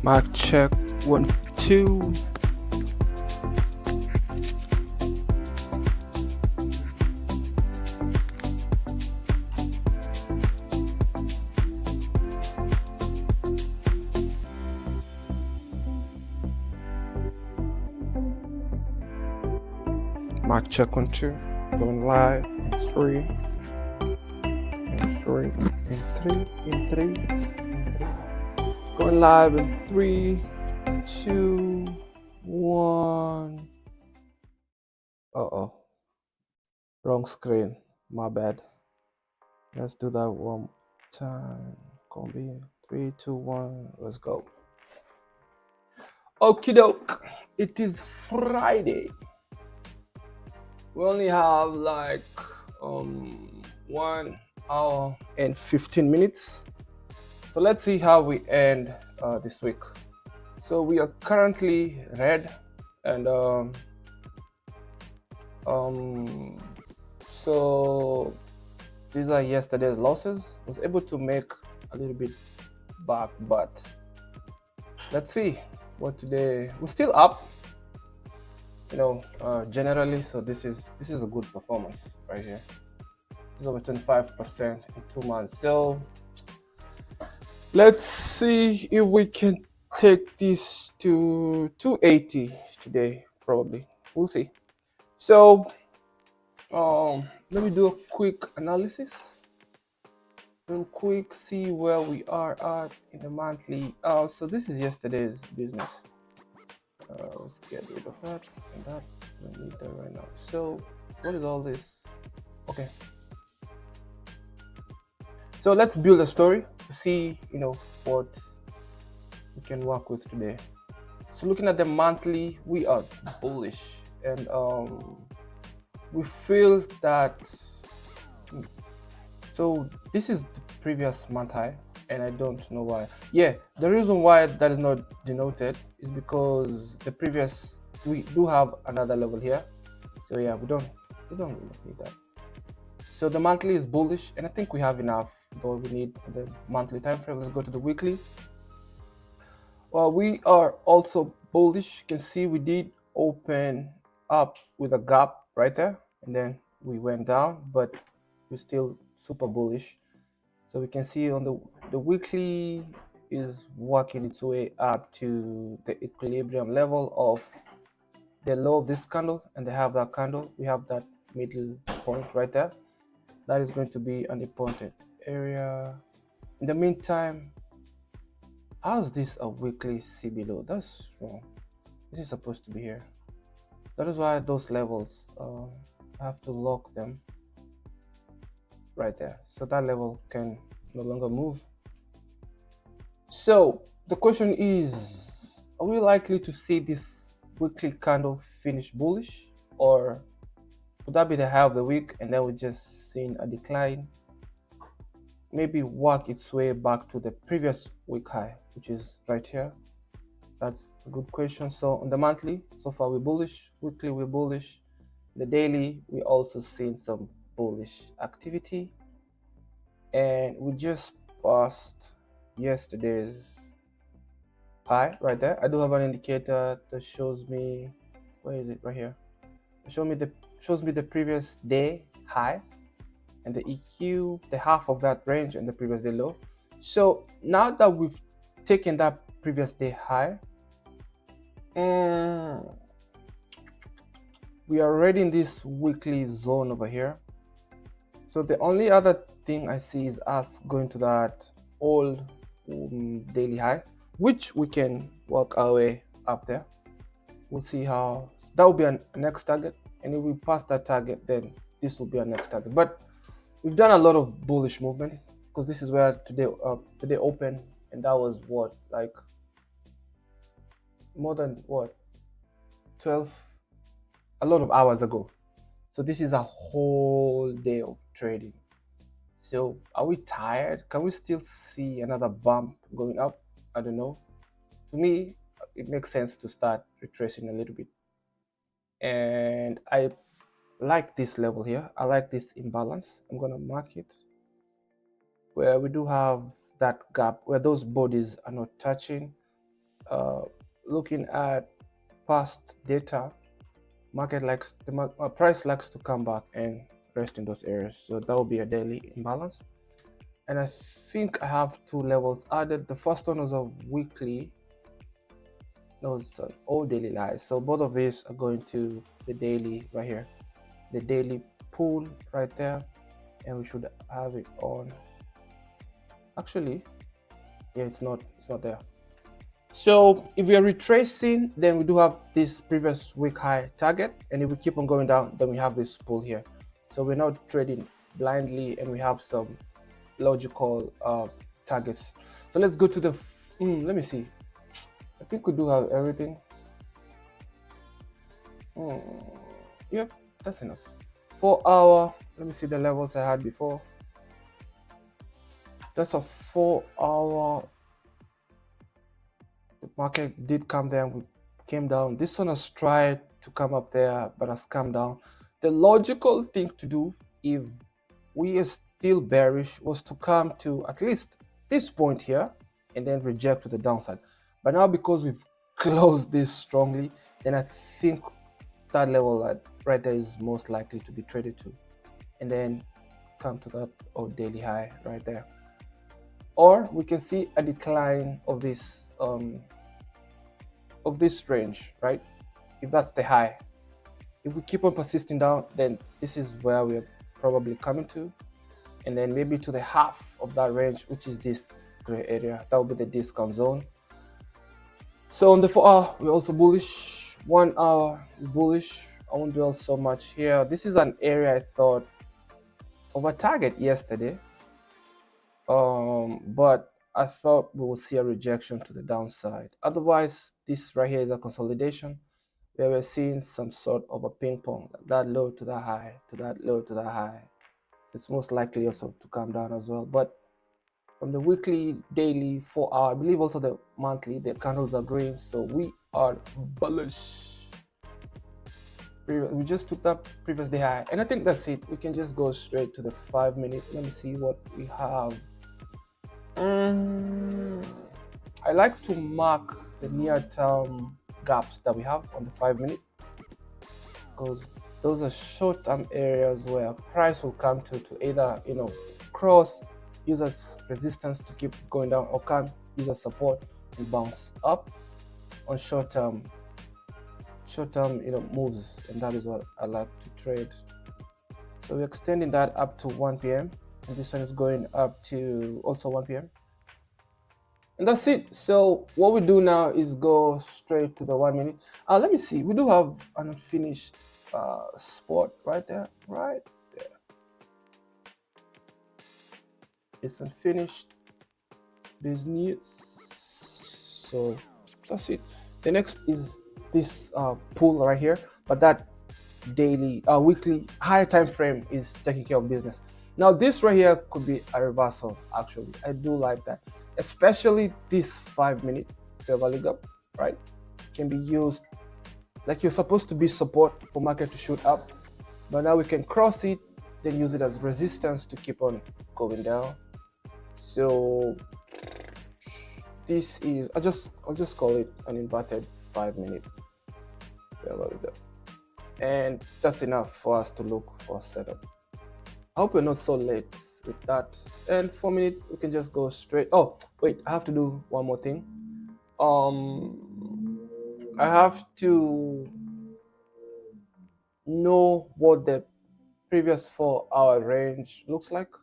Mic check 1 2. Mic check 1 2. Going live in 3 and 3 and 3 and 3 and 3. Going live in 3, 2, 1. Uh-oh. Wrong screen. My bad. Let's do that one time. Gonna be 3, 2, 1. Let's go. Okie doke. It is Friday. We only have like 1 hour and 15 minutes. So let's see how we end this week. So we are currently red, and so these are yesterday's losses. I was able to make a little bit back, but let's see what today. We're still up, generally. So this is a good performance right here. This is over 25% in 2 months. So let's see if we can take this to 280 today. Probably we'll see. So let me do a quick analysis real quick, see where we are at in the monthly. So this is yesterday's business. Let's get rid of that and that. I don't need that right now. So what is all this? Okay, so let's build a story to see what we can work with today. So looking at the monthly, we are bullish, and we feel that. So this is the previous month high, and I don't know why. Yeah, the reason why that is not denoted is because the previous, we do have another level here. So yeah, we don't really need that. So the monthly is bullish, and I think we have enough. But we need the monthly time frame. Let's go to the weekly. Well, we are also bullish. You can see we did open up with a gap right there, and then we went down, but we're still super bullish. So we can see on the weekly is working its way up to the equilibrium level of the low of this candle, and they have that candle. We have that middle point right there. That is going to be an important area. In the meantime, how's this a weekly C below? That's wrong. This is supposed to be here. That is why those levels, I have to lock them right there, so that level can no longer move. So the question is, are we likely to see this weekly candle finish bullish, or would that be the high of the week and then we just seen a decline, maybe work its way back to the previous week high, which is right here? That's a good question. So on the monthly, so far we're bullish. Weekly we're bullish. The daily we also seen some bullish activity, and we just passed yesterday's high right there. I do have an indicator that shows me, where is it? Right here. Shows me the previous day high and the EQ, the half of that range, and the previous day low. So now that we've taken that previous day high, we are already in this weekly zone over here. So the only other thing I see is us going to that old daily high, which we can work our way up there. We'll see how that will be our next target, and if we pass that target, then this will be our next target. But we've done a lot of bullish movement, because this is where today opened, and that was what, like more than what, 12, a lot of hours ago. So this is a whole day of trading. So are we tired? Can we still see another bump going up? I don't know. To me, it makes sense to start retracing a little bit. And I like this level here. I like this imbalance. I'm gonna mark it where we do have that gap where those bodies are not touching. Looking at past data, market likes the price likes to come back and rest in those areas. So that will be a daily imbalance. And I think I have two levels added. The first one was a weekly. No, it's an all daily lies. So both of these are going to the daily right here, the daily pool right there, and we should have it on. Actually, yeah, it's not there. So if we are retracing, then we do have this previous week high target, and if we keep on going down, then we have this pull here. So we're not trading blindly, and we have some logical targets. So let's go to the let me see. I think we do have everything. Yep, that's enough. 4 hour, let me see the levels I had before. That's a 4 hour. The market did come there and we came down. This one has tried to come up there but has come down. The logical thing to do if we are still bearish was to come to at least this point here and then reject to the downside. But now because we've closed this strongly, then I think that level right there is most likely to be traded to, and then come to that daily high right there. Or we can see a decline of this range, right? If that's the high. If we keep on persisting down, then this is where we're probably coming to, and then maybe to the half of that range, which is this gray area. That will be the discount zone. So on the 4 hour, we're also bullish. 1 hour bullish. I won't dwell so much here. This is an area I thought of a target yesterday, but I thought we will see a rejection to the downside. Otherwise, this right here is a consolidation where we're seeing some sort of a ping pong, that low to that high, to that low to that high. It's most likely also to come down as well. But from the weekly, daily, 4 hour, I believe also the monthly, the candles are green, so we are bullish. We just took that previous day high, and I think that's it. We can just go straight to the 5 minute. Let me see what we have. I like to mark the near-term gaps that we have on the 5 minute, because those are short-term areas where price will come to either cross, use as resistance to keep going down, or can use as support and bounce up on short-term moves, and that is what I like to trade. So we're extending that up to 1 p.m. and this one is going up to also 1 p.m. and that's it. So what we do now is go straight to the 1 minute. Let me see, we do have an unfinished spot right there. It's unfinished business, so that's it. The next is this pool right here, but that daily weekly higher time frame is taking care of business. Now this right here could be a reversal. Actually, I do like that, especially this 5 minute fair value gap, right? Can be used like you're supposed to be support for market to shoot up, but now we can cross it, then use it as resistance to keep on going down. So this is, I'll just call it an inverted 5 minute fair value gap, and that's enough for us to look for a setup. I hope we're not so late with that. And 4 minute, we can just go straight. Oh wait, I have to do one more thing. I have to know what the previous 4 hour range looks like,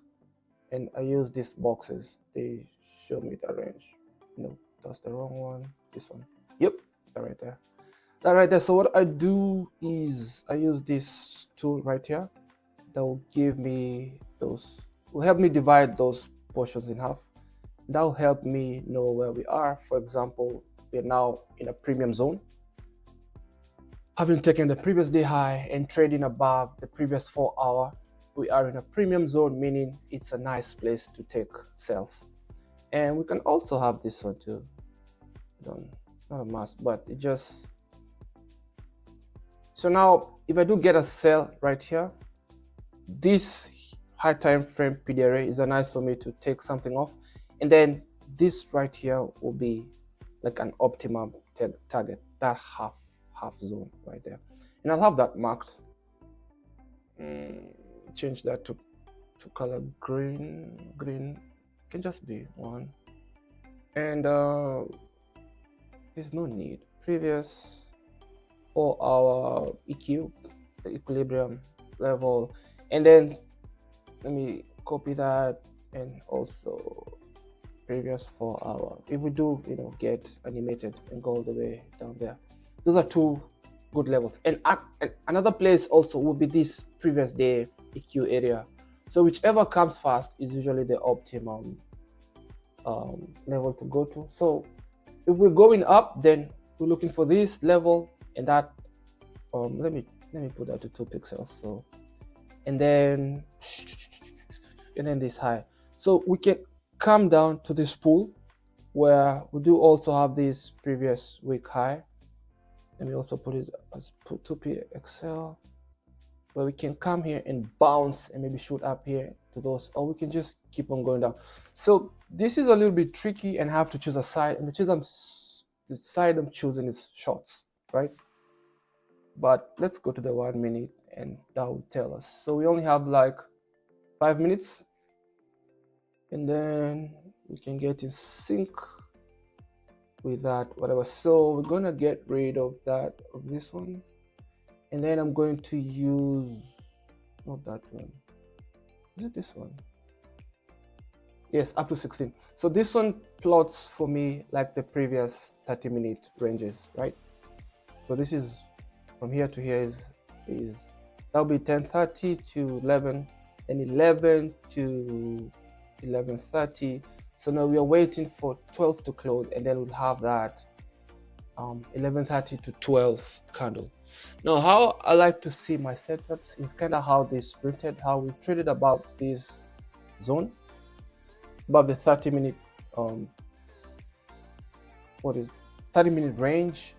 and I use these boxes. They show me the range. No, that's the wrong one. This one. Yep, that right there. So what I do is I use this tool right here that will give me those, will help me divide those portions in half. That will help me know where we are. For example, we are now in a premium zone, having taken the previous day high and trading above the previous 4-hour. We are in a premium zone, meaning it's a nice place to take sales. And we can also have this one too. Not a must, but it just, so now if I do get a sell right here, this high time frame PDRA is a nice for me to take something off, and then this right here will be like an optimum target, that half zone right there, and I'll have that marked. Change that to color green. Can just be one, and there's no need. Previous 4-hour EQ, the equilibrium level, and then let me copy that, and also previous 4-hour. If we do, get animated and go all the way down there, those are two good levels. And another place also will be this previous day EQ area. So whichever comes first is usually the optimum level to go to. So if we're going up, then we're looking for this level, and that let me put that to 2 pixels. So and then this high. So we can come down to this pool where we do also have this previous week high. Let me also put it as 2p Excel, where we can come here and bounce and maybe shoot up here to those, or we can just keep on going down. So this is a little bit tricky and have to choose a side, and the side I'm choosing is shorts, right? But let's go to the 1 minute, and that will tell us. So we only have like 5 minutes, and then we can get in sync with that, whatever. So we're gonna get rid of this one, and then I'm going to use, not that one, is it this one? Yes, up to 16. So this one plots for me like the previous 30-minute ranges, right? So this is from here to here is that'll be 10:30 to 11, and 11 to 11:30. So now we are waiting for 12 to close, and then we'll have that 11:30 to 12 candle. Now, how I like to see my setups is kind of how they sprinted, how we traded above this zone, above the 30-minute 30-minute range.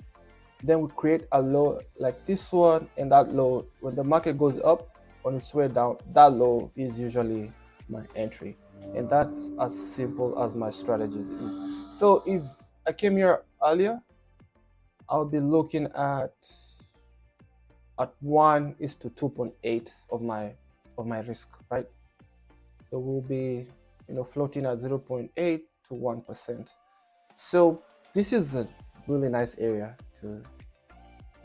Then we create a low like this one, and that low, when the market goes up on its way down, that low is usually my entry, and that's as simple as my strategies is. So if I came here earlier, I'll be looking at 1:2.8 of my risk, right? So we'll be floating at 0.8 to 1%. So this is a really nice area to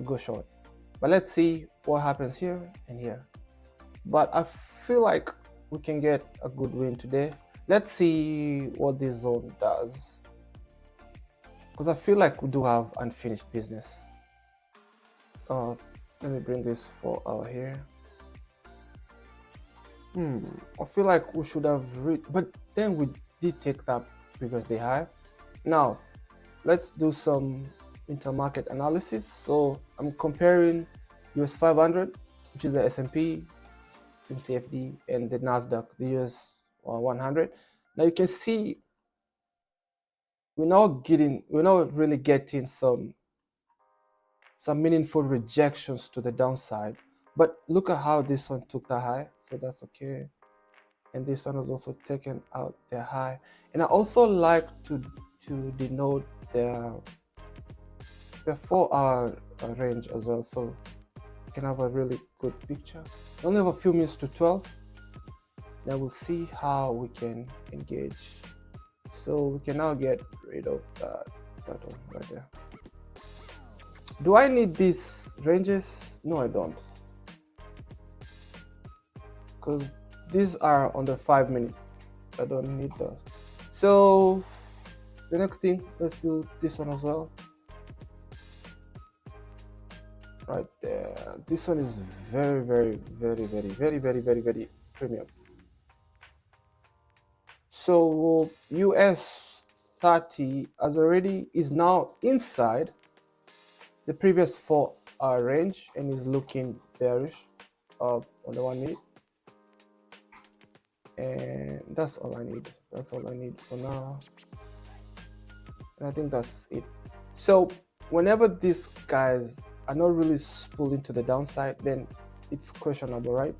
go short, but let's see what happens here and here. But I feel like we can get a good win today. Let's see what this zone does, because I feel like we do have unfinished business. Let me bring this 4-hour here. I feel like we should have but then we did take that previous day high. Now let's do some intermarket analysis. So I'm comparing US 500, which is the S&P, MCFD, and the Nasdaq, the US 100. Now you can see we're not really getting some meaningful rejections to the downside. But look at how this one took the high, so that's okay. And this one was also taken out their high. And I also like to denote the 4-hour range as well, so you can have a really good picture. We only have a few minutes to 12. Now we'll see how we can engage. So we can now get rid of that one right there. Do I need these ranges? No, I don't, because these are on the 5 minute. I don't need those. So the next thing, let's do this one as well. Right there. This one is very, very, very, very, very, very, very, very premium. So US30 is now inside the previous 4-hour range and is looking bearish on the 1 minute. And that's all I need. That's all I need for now. And I think that's it. So whenever these guys are not really pulling to the downside, then it's questionable, right?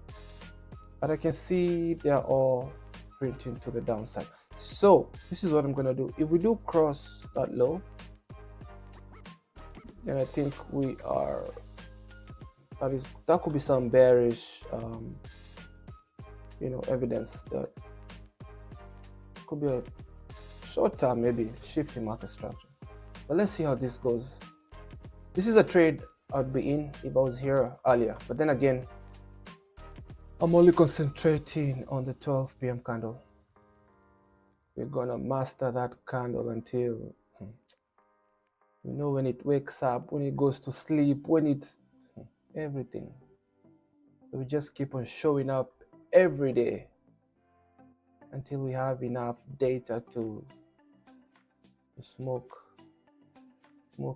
But I can see they're all printing to the downside. So this is what I'm gonna do. If we do cross that low, then I think we are, that could be some bearish evidence that could be a short-term maybe shift in market structure. But let's see how this goes. This is a trade I'd be in if I was here earlier, but then again, I'm only concentrating on the 12 p.m. candle. We're gonna master that candle until when it wakes up, when it goes to sleep, when it's everything. So we just keep on showing up every day until we have enough data to smoke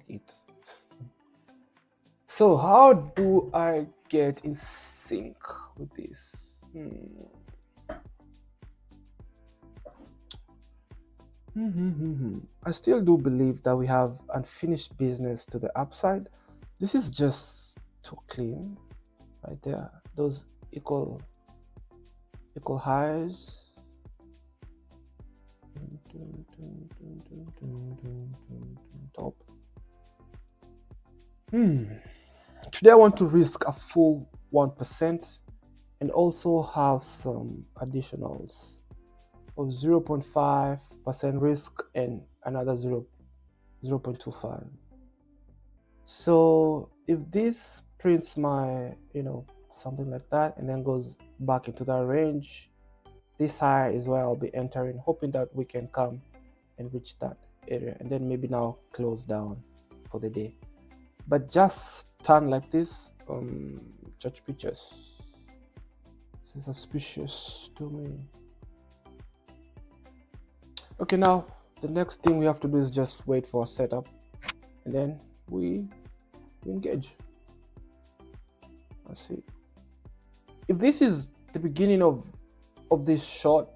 it. So how do I get in sync with this? I still do believe that we have unfinished business to the upside. This is just too clean right there. Those equal highs. Top. Today I want to risk a full 1% and also have some additionals of 0.5% risk and another 0.25. So if this prints my something like that and then goes back into that range, this high is where I'll be entering, hoping that we can come and reach that area and then maybe now close down for the day. But just turn like this, judge pictures. This is suspicious to me. Okay, now the next thing we have to do is just wait for a setup and then we engage. Let's see. If this is the beginning of this short,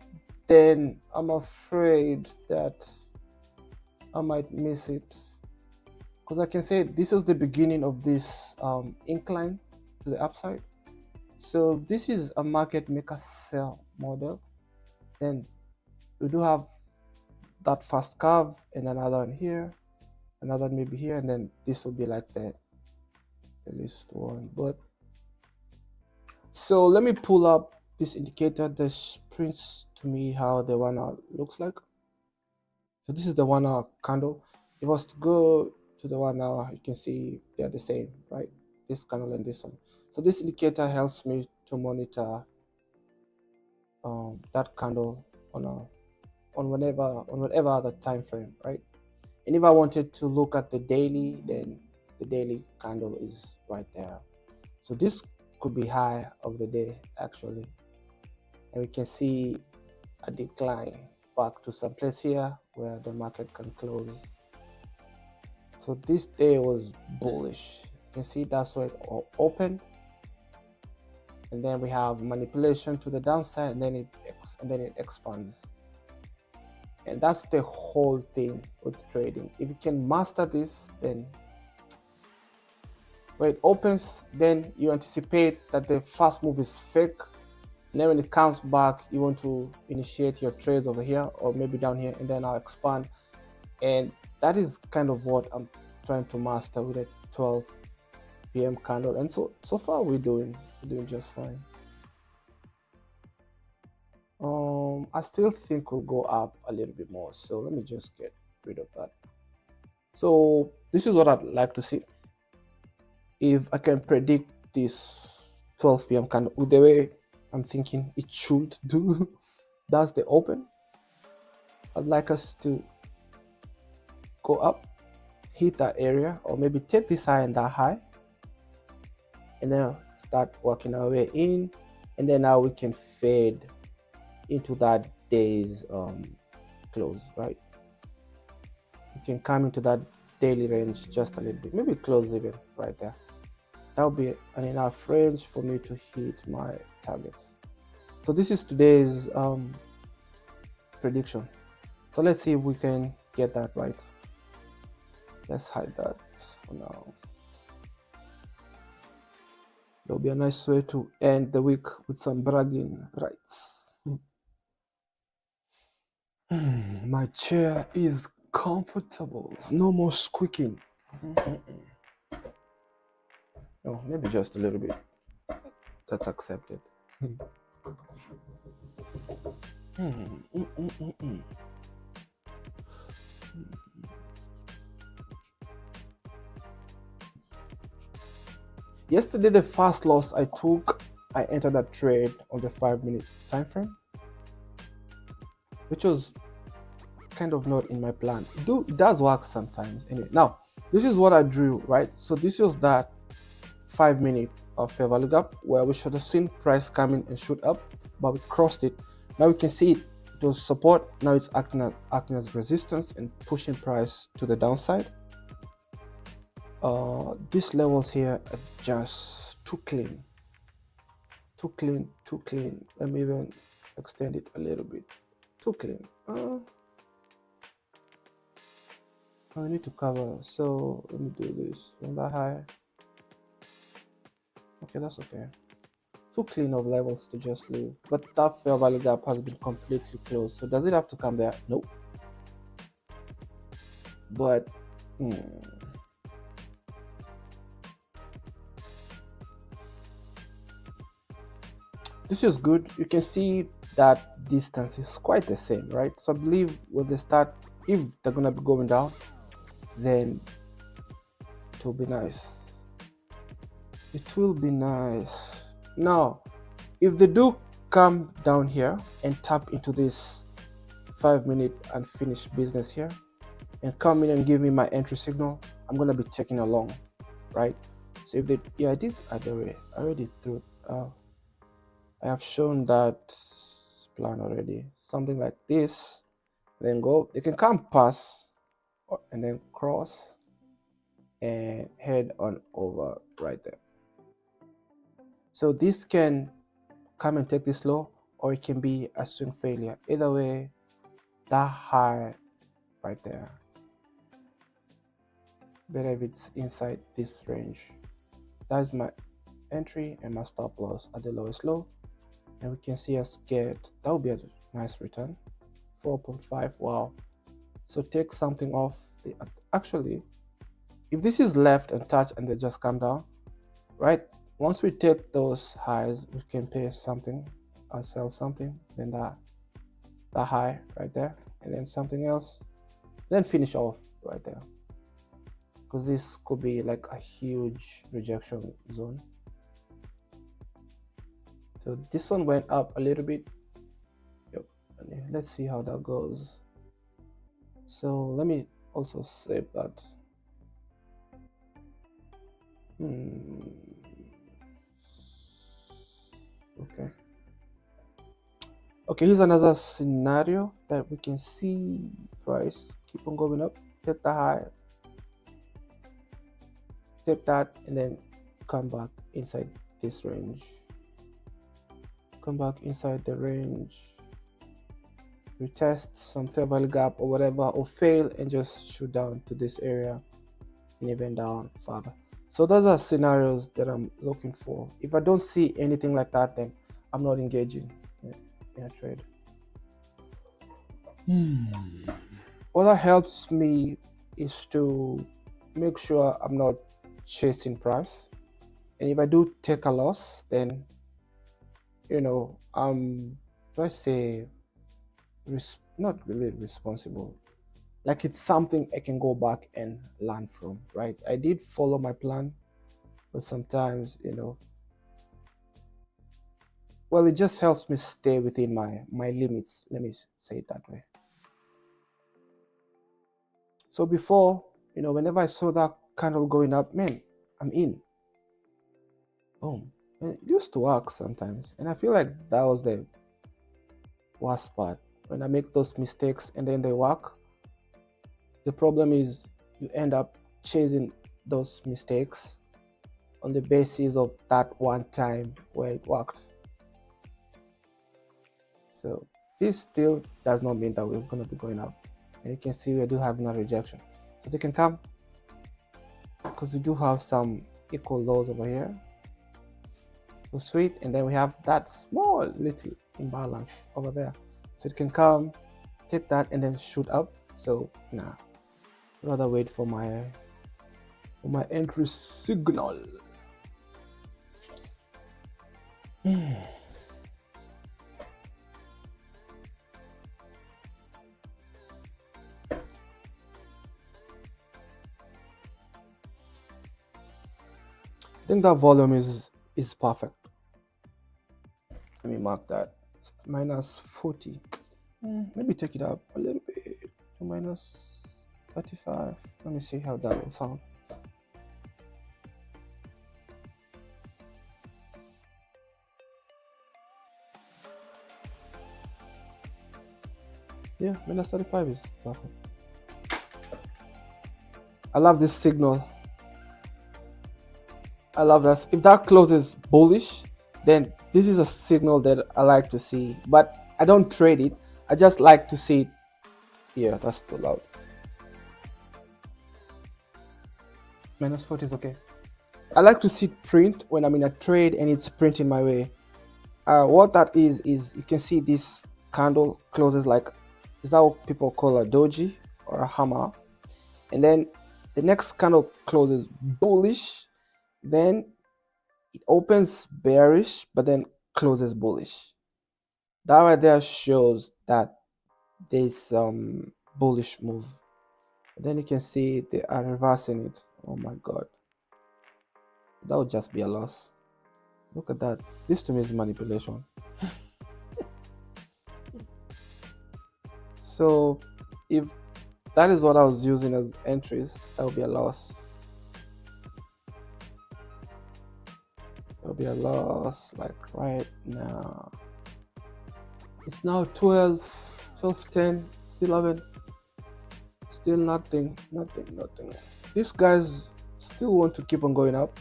then I'm afraid that I might miss it, because I can say this is the beginning of this incline to the upside. So this is a market maker sell model. Then we do have that fast curve and another one here, another one maybe here, and then this will be like the least one. But so let me pull up this indicator that prints to me how the 1 hour looks like. So this is the 1 hour candle. If I was to go to the 1 hour, you can see they're the same, right? This candle and this one. So this indicator helps me to monitor that candle on whatever other time frame, right? And if I wanted to look at the daily, then the daily candle is right there. So this could be high of the day actually, and we can see a decline back to some place here where the market can close. So this day was bullish. You can see that's where it opened, and then we have manipulation to the downside, and then it expands. And that's the whole thing with trading. If you can master this, then when it opens, then you anticipate that the first move is fake, and then when it comes back, you want to initiate your trades over here or maybe down here, and then I'll expand. And that is kind of what I'm trying to master with a 12 p.m. candle. And so far we're doing just fine. I still think we'll go up a little bit more, so let me just get rid of that. So this is what I'd like to see. If I can predict this 12 p.m. candle with the way I'm thinking it should do, that's the open. I'd like us to go up, hit that area, or maybe take this high and that high, and then start working our way in, and then now we can fade into that day's close, right? You can come into that daily range just a little bit, maybe close even right there. That would be an enough range for me to hit my targets. So this is today's prediction. So let's see if we can get that right. Let's hide that for now. There'll be a nice way to end the week with some bragging rights. My chair is comfortable. No more squeaking. Oh, maybe just a little bit. That's accepted. Yesterday, the first loss I took, I entered a trade on the 5-minute time frame, which was kind of not in my plan. It does work sometimes. Anyway, now this is what I drew, right? So this was that 5-minute of fair value gap where we should have seen price coming and shoot up, but we crossed it. Now we can see it was support. Now it's acting as resistance and pushing price to the downside. These levels here are just too clean. Let me even extend it a little bit. Too clean. I need to cover, so let me do this from that high. Okay, that's okay. Too clean of levels to just leave, but that fair value gap has been completely closed. So does it have to come there? Nope. But this is good. You can see that distance is quite the same, right? So I believe when they start, if they're gonna be going down, then it will be nice. It will be nice. Now, if they do come down here and tap into this 5-minute and finish business here and come in and give me my entry signal, I'm gonna be taking along, right? So if they, yeah, I did already through. I have shown that plan already. Something like this, then go. They can come pass and then cross and head on over right there. So this can come and take this low, or it can be a swing failure. Either way, that high right there, better if it's inside this range. That is my entry and my stop loss at the lowest low. And we can see us get, that would be a nice return, 4.5. Wow. So take something off the, actually, if this is left untouched and they just come down, right? Once we take those highs, we can pay something or sell something, then that high right there, and then something else, then finish off right there, because this could be like a huge rejection zone. So this one went up a little bit. Yep. Let's see how that goes. So let me also save that. Okay, here's another scenario that we can see price keep on going up, take the high, take that, and then come back inside this range. Come back inside the range, retest some fair value gap or whatever, or fail and just shoot down to this area and even down further. So those are scenarios that I'm looking for. If I don't see anything like that, then I'm not engaging in a trade. What that helps me is to make sure I'm not chasing price, and if I do take a loss, then let's say not really responsible, like it's something I can go back and learn from, right? I did follow my plan, but sometimes well, it just helps me stay within my limits, let me say it that way. So before, whenever I saw that candle going up, man, I'm in. Boom. And it used to work sometimes, and I feel like that was the worst part. when I make those mistakes and then they work. The problem is you end up chasing those mistakes on the basis of that one time where it worked. So this still does not mean that we're going to be going up. And you can see we do having a rejection. So they can come because we do have some equal lows over here. So sweet. And then we have that small little imbalance over there. So it can come, take that, and then shoot up. So nah, rather wait for my entry signal. I think that volume is perfect. Let me mark that. It's minus 40. Maybe take it up a little bit to minus 35. Let me see how that will sound. Yeah, minus 35 is perfect. I love this signal. I love that. If that closes bullish, then this is a signal that I like to see. But I don't trade it. I just like to see it. Yeah, that's too loud. Minus 40 is okay. I like to see it print when I'm in a trade and it's printing my way. What that is you can see this candle closes like, is that what people call a doji or a hammer? And then the next candle closes bullish, then it opens bearish, but then closes bullish. That right there shows that there's some bullish move. And then you can see they are reversing it. Oh my god, that would just be a loss. Look at that. This to me is manipulation. So if that is what I was using as entries, that would be a loss. That would be a loss like right now. It's now 12:10, still haven't, still nothing. These guys still want to keep on going up.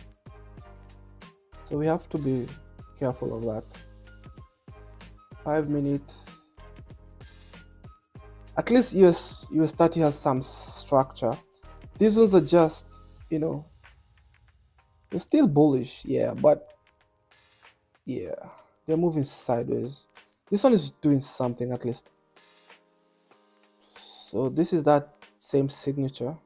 So we have to be careful of that. 5 minutes. At least US30 has some structure. These ones are just, they're still bullish, yeah, but yeah, they're moving sideways. This one is doing something at least. So this is that same signature.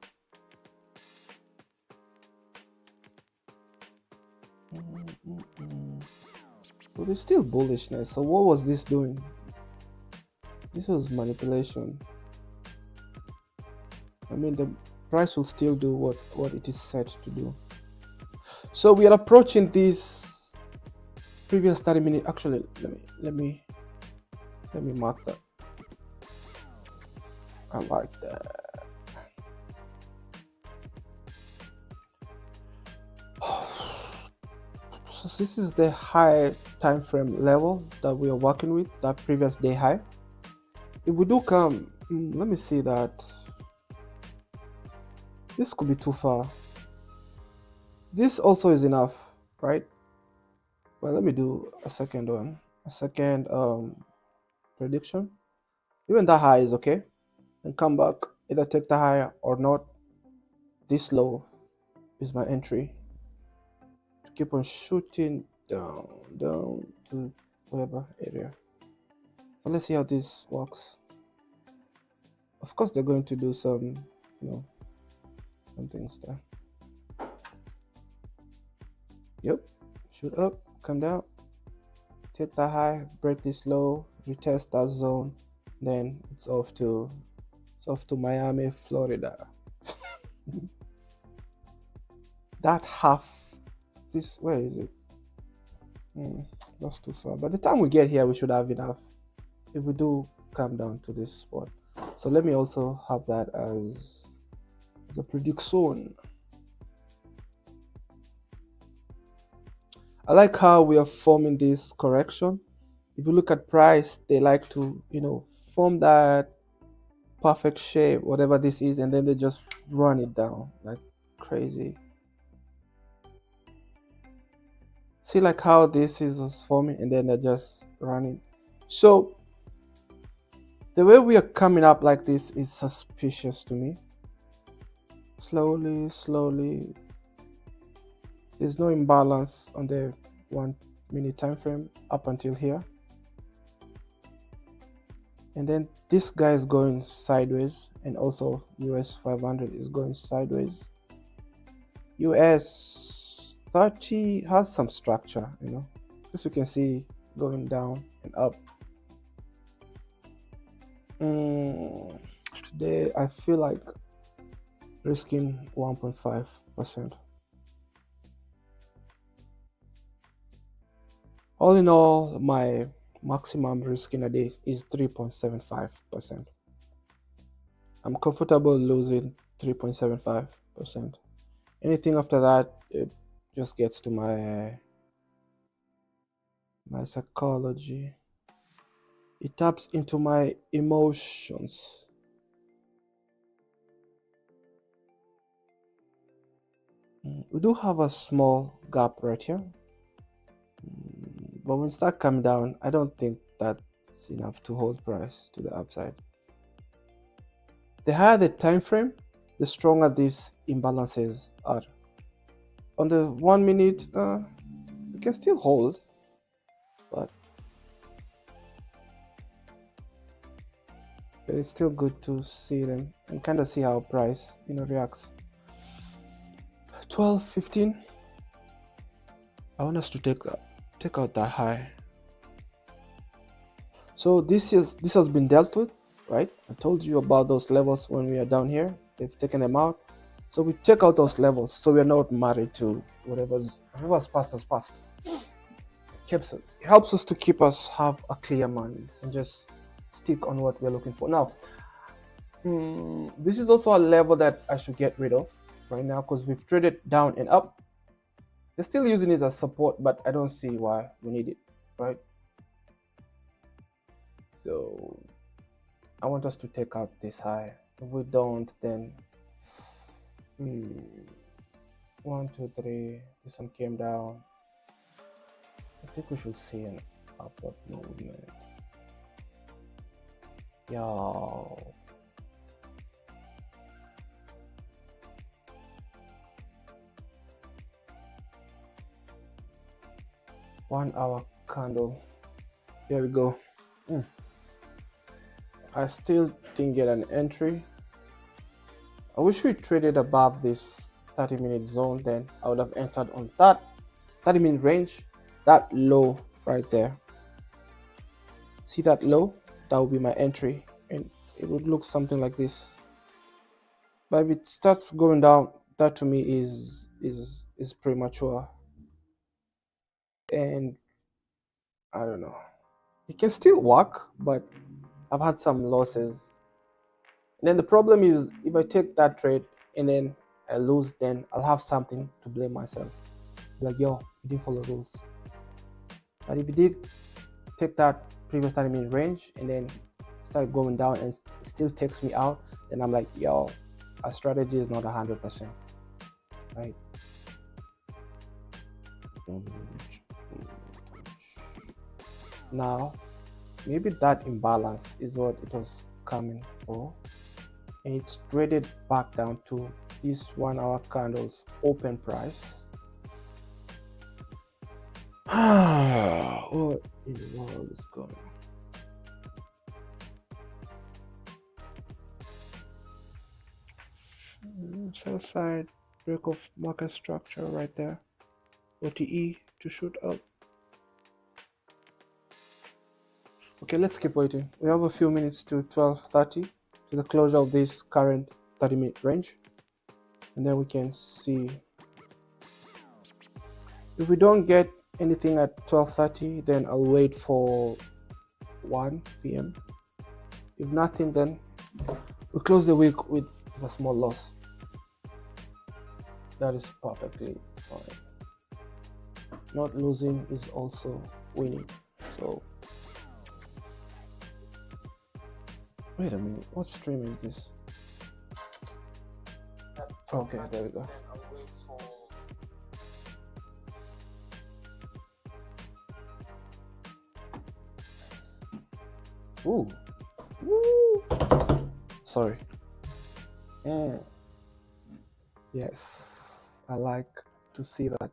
So there's still bullishness. So what was this doing? This was manipulation. I mean, the price will still do what it is set to do. So we are approaching this previous 30-minute. Actually, let me mark that. I like that. So this is the high time frame level that we are working with, that previous day high. If we do come, let me see that. This could be too far. This also is enough, right? Well, let me do a second one, a second prediction. Even that high is okay, and come back, either take the higher or not. This low is my entry to keep on shooting down to whatever area. But let's see how this works. Of course, they're going to do some, some things there. Yep, shoot up, come down, take that high, break this low, retest that zone, then it's off to Miami, Florida. That half, this, where is it? That's too far. By the time we get here, we should have enough if we do come down to this spot. So let me also have that as a prediction. I like how we are forming this correction. If you look at price, they like to, form that perfect shape, whatever this is, and then they just run it down like crazy. See like how this is was forming and then they just run it. So the way we are coming up like this is suspicious to me. Slowly, there's no imbalance on the 1 minute time frame up until here, and then this guy is going sideways, and also US 500 is going sideways. US 30 has some structure, you know, as you can see, going down and up. Today I feel like risking 1.5%. All in all, my maximum risk in a day is 3.75%. I'm comfortable losing 3.75%. Anything after that, it just gets to my psychology. It taps into my emotions. We do have a small gap right here, but when it starts coming down, I don't think that's enough to hold price to the upside. The higher the time frame, the stronger these imbalances are. On the 1 minute, you can still hold, but it's still good to see them and kind of see how price, you know, reacts. 12.15. I want us to take out that high. So this has been dealt with, right? I told you about those levels when we are down here. They've taken them out, so we take out those levels so we're not married to whatever's past is past. It helps us to have a clear mind and just stick on what we're looking for. Now, this is also a level that I should get rid of right now because we've traded down and up. They're still using it as support, but I don't see why we need it, right? So I want us to take out this high. If we don't, then 1, 2, 3. This one came down. I think we should see an upward movement. Yo. One hour candle. Here we go. I still didn't get an entry. I wish we traded above this 30-minute zone, then I would have entered on that 30-minute range, that low right there. See that low? That would be my entry, and it would look something like this. But if it starts going down, that to me is premature, and I don't know. It can still work, but I've had some losses. And then the problem is if I take that trade and then I lose, then I'll have something to blame myself. Like, yo, you didn't follow rules. But if you did take that previous 30-minute range and then start going down and it still takes me out, then I'm like, yo, our strategy is not 100%, right? Now, maybe that imbalance is what it was coming for, and it's traded back down to this 1 hour candle's open price. What in the world is going on? Sell side break of market structure right there. OTE to shoot up. Okay, let's keep waiting. We have a few minutes to 12:30 to the closure of this current 30-minute range, and then we can see. If we don't get anything at 12:30, then I'll wait for 1 p.m. If nothing, then we close the week with a small loss. That is perfectly fine. Not losing is also winning. So Wait a minute, what stream is this? Okay, there we go. Ooh. Woo. Sorry. Yes, I like to see that.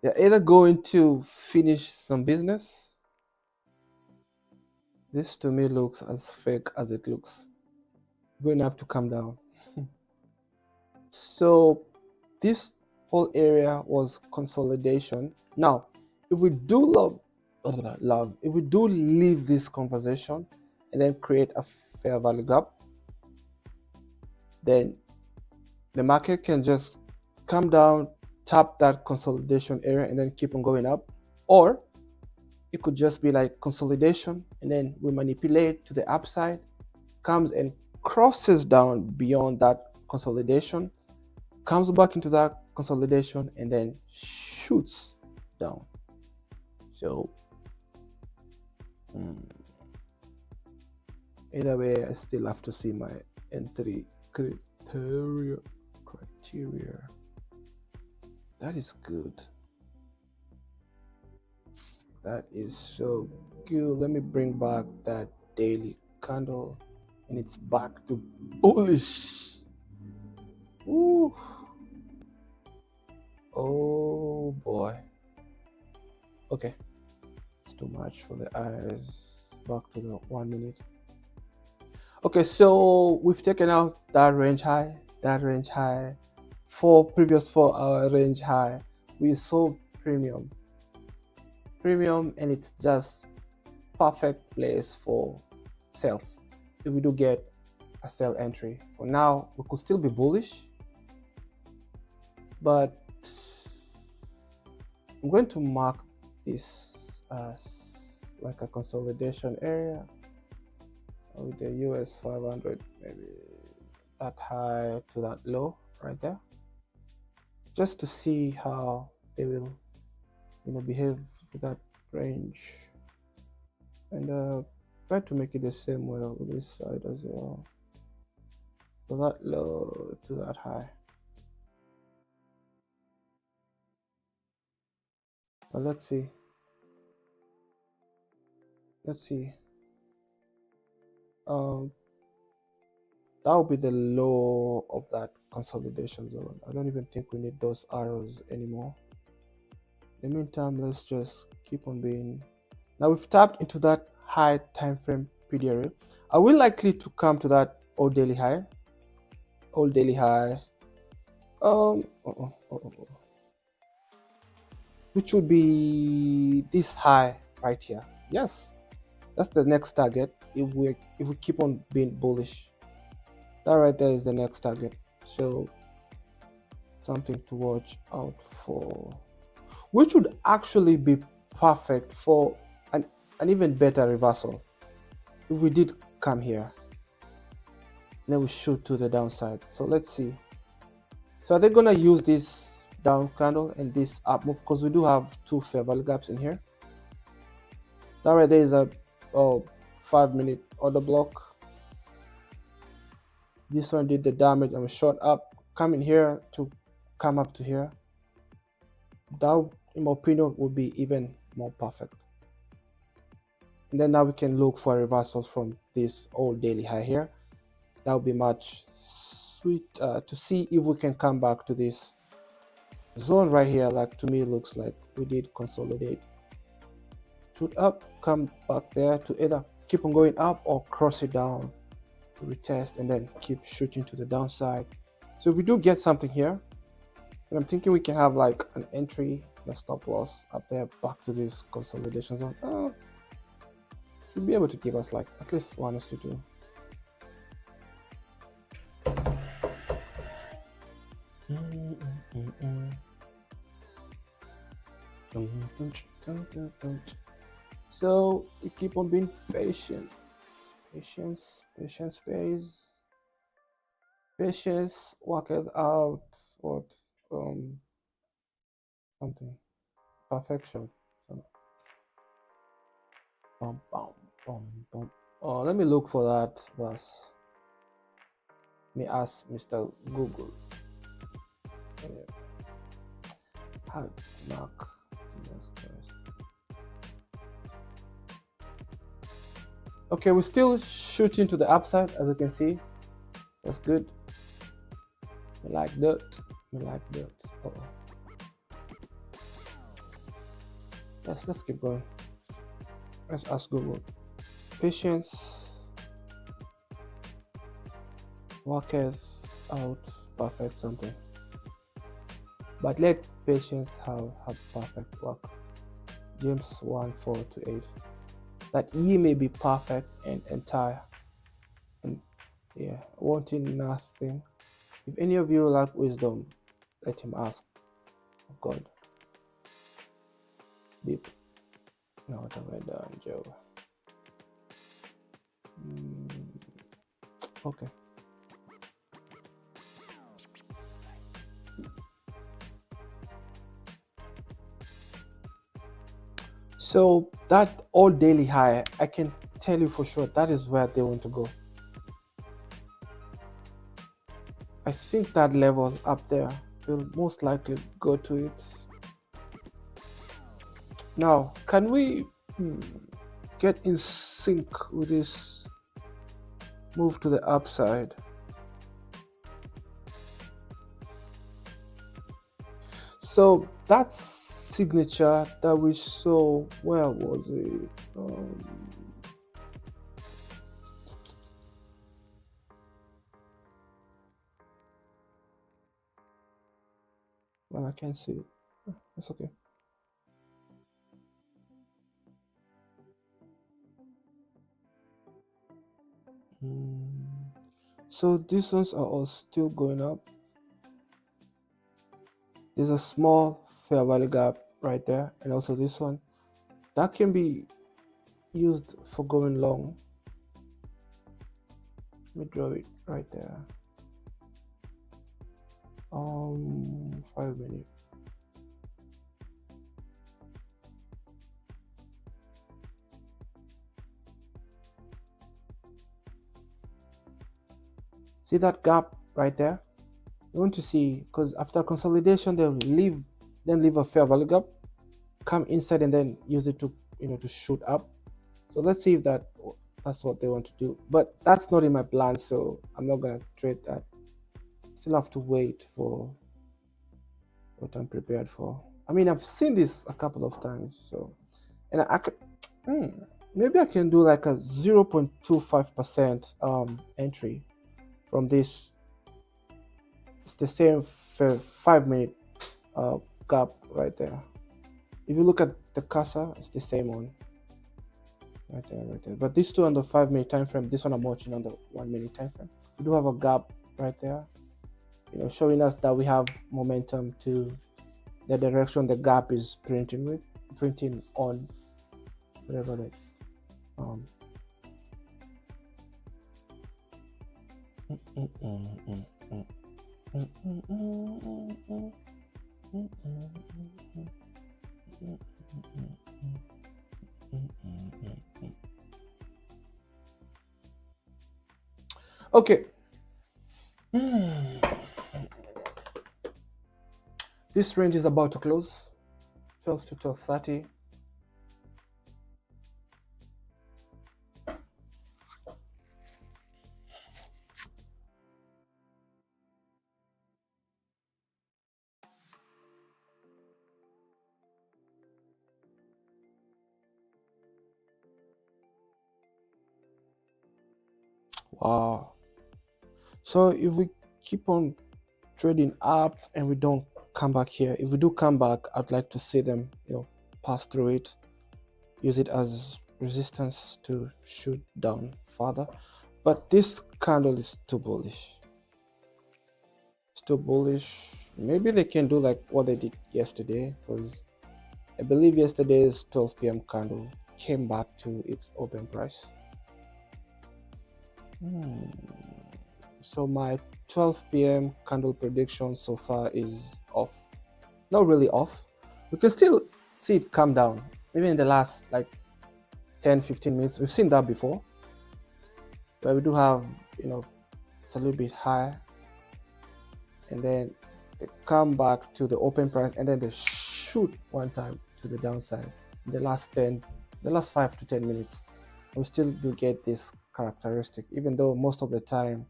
You're either going to finish some business. This to me looks as fake as it looks. Going to have to come down. So this whole area was consolidation. Now, if we do if we do leave this conversation and then create a fair value gap, then the market can just come down, tap that consolidation area, and then keep on going up. Or it could just be like consolidation, and then we manipulate to the upside, comes and crosses down beyond that consolidation, comes back into that consolidation, and then shoots down. So either way, I still have to see my entry criteria. That is good. That is so good. Let me bring back that daily candle, and it's back to bullish. Ooh. Oh boy. Okay, it's too much for the eyes. Back to the 1 minute. Okay, so we've taken out that range high, previous 4 hour range high. We sold premium, and it's just perfect place for sales. If we do get a sell entry, for now we could still be bullish, but I'm going to mark this as like a consolidation area with the US 500, maybe that high to that low right there, just to see how they will behave with that range, and try to make it the same way with this side as well, so that low to that high. But let's see. That will be the low of that consolidation zone. I don't even think we need those arrows anymore. In the meantime, let's just keep on being. Now we've tapped into that high time frame PDRA. Are we likely to come to that old daily high? Which would be this high right here. Yes, that's the next target. If we keep on being bullish, that right there is the next target. So something to watch out for, which would actually be perfect for an even better reversal if we did come here. Then we shoot to the downside. So let's see. So are they gonna use this down candle and this up move, because we do have 2 fair value gaps in here? That right there is a 5 minute order block. This one did the damage. I'm short up, coming here to come up to here. That, in my opinion, would be even more perfect. And then now we can look for reversals from this old daily high here. That would be much sweet to see if we can come back to this zone right here. Like, to me, it looks like we did consolidate, shoot up, come back there to either keep on going up or cross it down to retest, and then keep shooting to the downside. So if we do get something here, and I'm thinking we can have like an entry, a stop loss up there, back to this consolidation zone. Should be able to give us like at least 1 to 2. So we keep on being patient. Patience pays. Patience worketh out what something perfection. So, bum, bum, bum, bum. Let me look for that verse. Let me ask Mr. Google. How Mark Jesus Christ. Okay, we're still shooting to the upside, as you can see. That's good. We like that. We like that. Let's keep going. Let's ask Google. Patience workers out perfect something. But let patience have perfect work. James 1:4-8. That ye may be perfect and entire, and wanting nothing. If any of you lack wisdom, let him ask of God. Deep. Now what have I done, Joe? Okay. So that all daily high, I can tell you for sure that is where they want to go. I think that level up there will most likely go to it. Now, can we get in sync with this move to the upside? So that signature that we saw, where was it? Well, I can't see it. That's okay. So these ones are all still going up. There's a small fair value gap right there, and also this one that can be used for going long. Let me draw it right there. 5 minutes. See that gap right there? You want to see, because after consolidation they'll leave a fair value gap, come inside and then use it to to shoot up. So let's see if that's what they want to do, but that's not in my plan, so I'm not gonna trade that. Still have to wait for what I'm prepared for. I mean, I've seen this a couple of times, so, and I could maybe I can do like a 0.25% entry from this. It's the same 5 minute gap right there. If you look at the cursor, it's the same one right there. But these two on the 5 minute time frame, this one I'm watching on the 1 minute time frame. We do have a gap right there, showing us that we have momentum to the direction the gap is printing on, whatever that okay. This range is about to close 12 to 12:30. Wow. So if we keep on trading up and we don't come back here, if we do come back, I'd like to see them pass through it, use it as resistance to shoot down further. But this candle is too bullish. It's too bullish. Maybe they can do like what they did yesterday, because I believe yesterday's 12 p.m. candle came back to its open price. So my 12 p.m. candle prediction so far is off. Not really off. We can still see it come down. Maybe in the last like 10-15 minutes. We've seen that before. where we do have, it's a little bit high, and then they come back to the open price, and then they shoot one time to the downside. The last 5 to 10 minutes, we still do get this characteristic, even though most of the time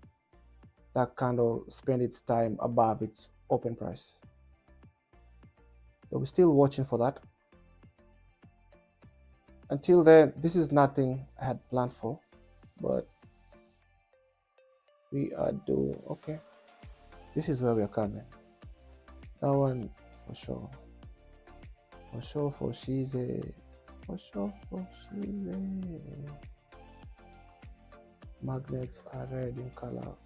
that candle spend its time above its open price. So we're still watching for that. Until then, this is nothing I had planned for, but we are doing okay. This is where we are coming. That one for sure. For sure, for she's a. For sure, for she's a. Magnets are red in color.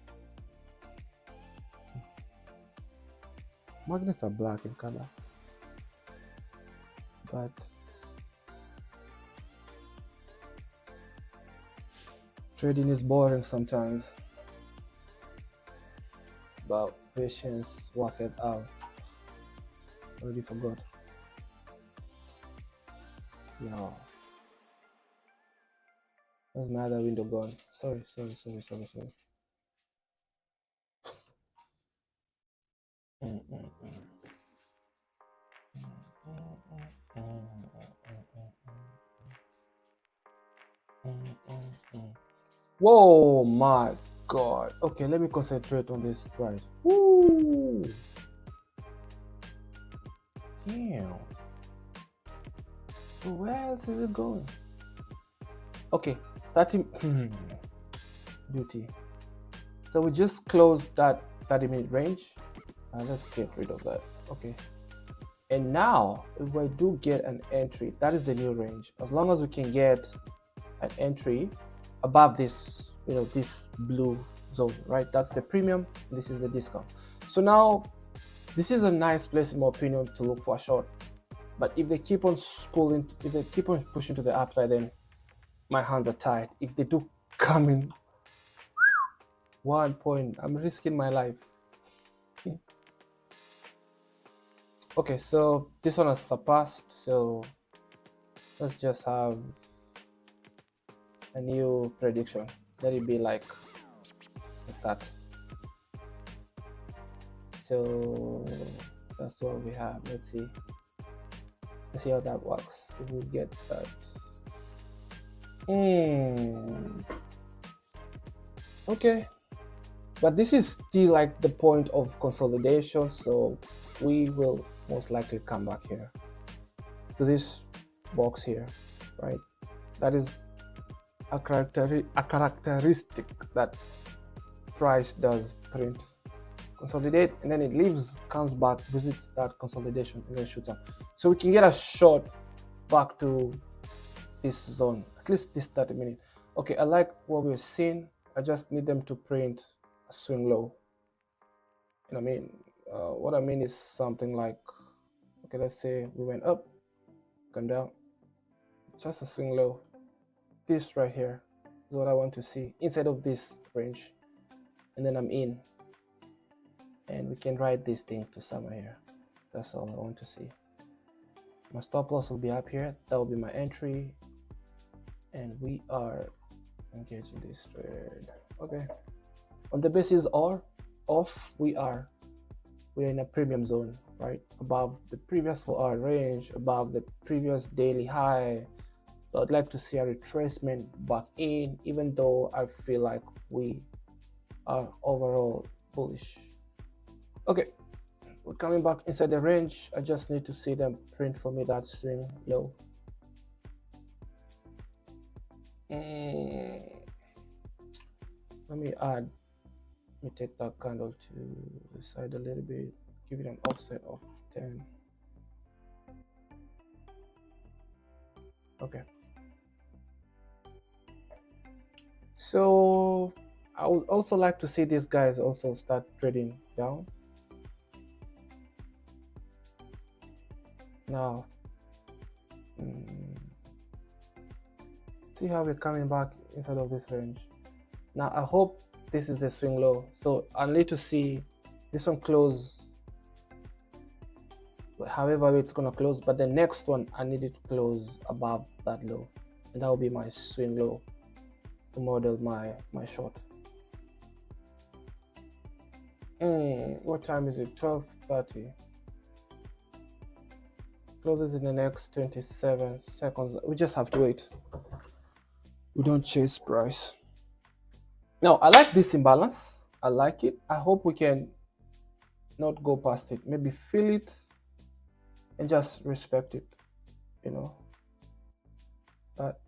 Magnets are black in color, but trading is boring sometimes. But patience, work it out. Already forgot. Yeah. That's my other window gone. Sorry. Whoa, my God. Okay, let me concentrate on this price. Woo! Damn. So where else is it going? Okay, 30 beauty. So we just closed that 30-minute range. Let's get rid of that. Okay. And now, if we do get an entry, that is the new range. As long as we can get an entry above this, this blue zone, right? That's the premium. This is the discount. So now, this is a nice place, in my opinion, to look for a short. But if they keep on pulling, if they keep on pushing to the upside, then my hands are tied. If they do come in 1 point, I'm risking my life. Okay, so this one has surpassed, so let's just have a new prediction. Let it be like that. So that's what we have. Let's see how that works. If we get that. Okay, but this is still like the point of consolidation, so we will most likely come back here to this box here, right? That is a characteristic that price does print, consolidate, and then it leaves, comes back, visits that consolidation, and then shoots up. So we can get a short back to this zone, at least this 30-minute. Okay, I like what we're seeing. I just need them to print a swing low. And I mean, what I mean is something like, okay, let's say we went up, come down, just a swing low. This right here is what I want to see inside of this range, and then I'm in, and we can ride this thing to somewhere here. That's all I want to see. My stop loss will be up here. That will be my entry, and we are engaging this trade. Okay, on the basis or off, we're in a premium zone, right? Above the previous 4-hour range, above the previous daily high. So I'd like to see a retracement back in, even though I feel like we are overall bullish. Okay, we're coming back inside the range. I just need to see them print for me that swing low. Let me take that candle to the side a little bit, give it an offset of 10. Okay. So I would also like to see these guys also start trading down. Now, see how we're coming back inside of this range. Now I hope this is the swing low, so I need to see this one close however it's gonna close, but the next one I need it to close above that low, and that will be my swing low. to model my short. What time is it? 12:30. Closes in the next 27 seconds. We just have to wait. We don't chase price. Now, I like this imbalance. I like it. I hope we can not go past it. Maybe feel it and just respect it, you know. That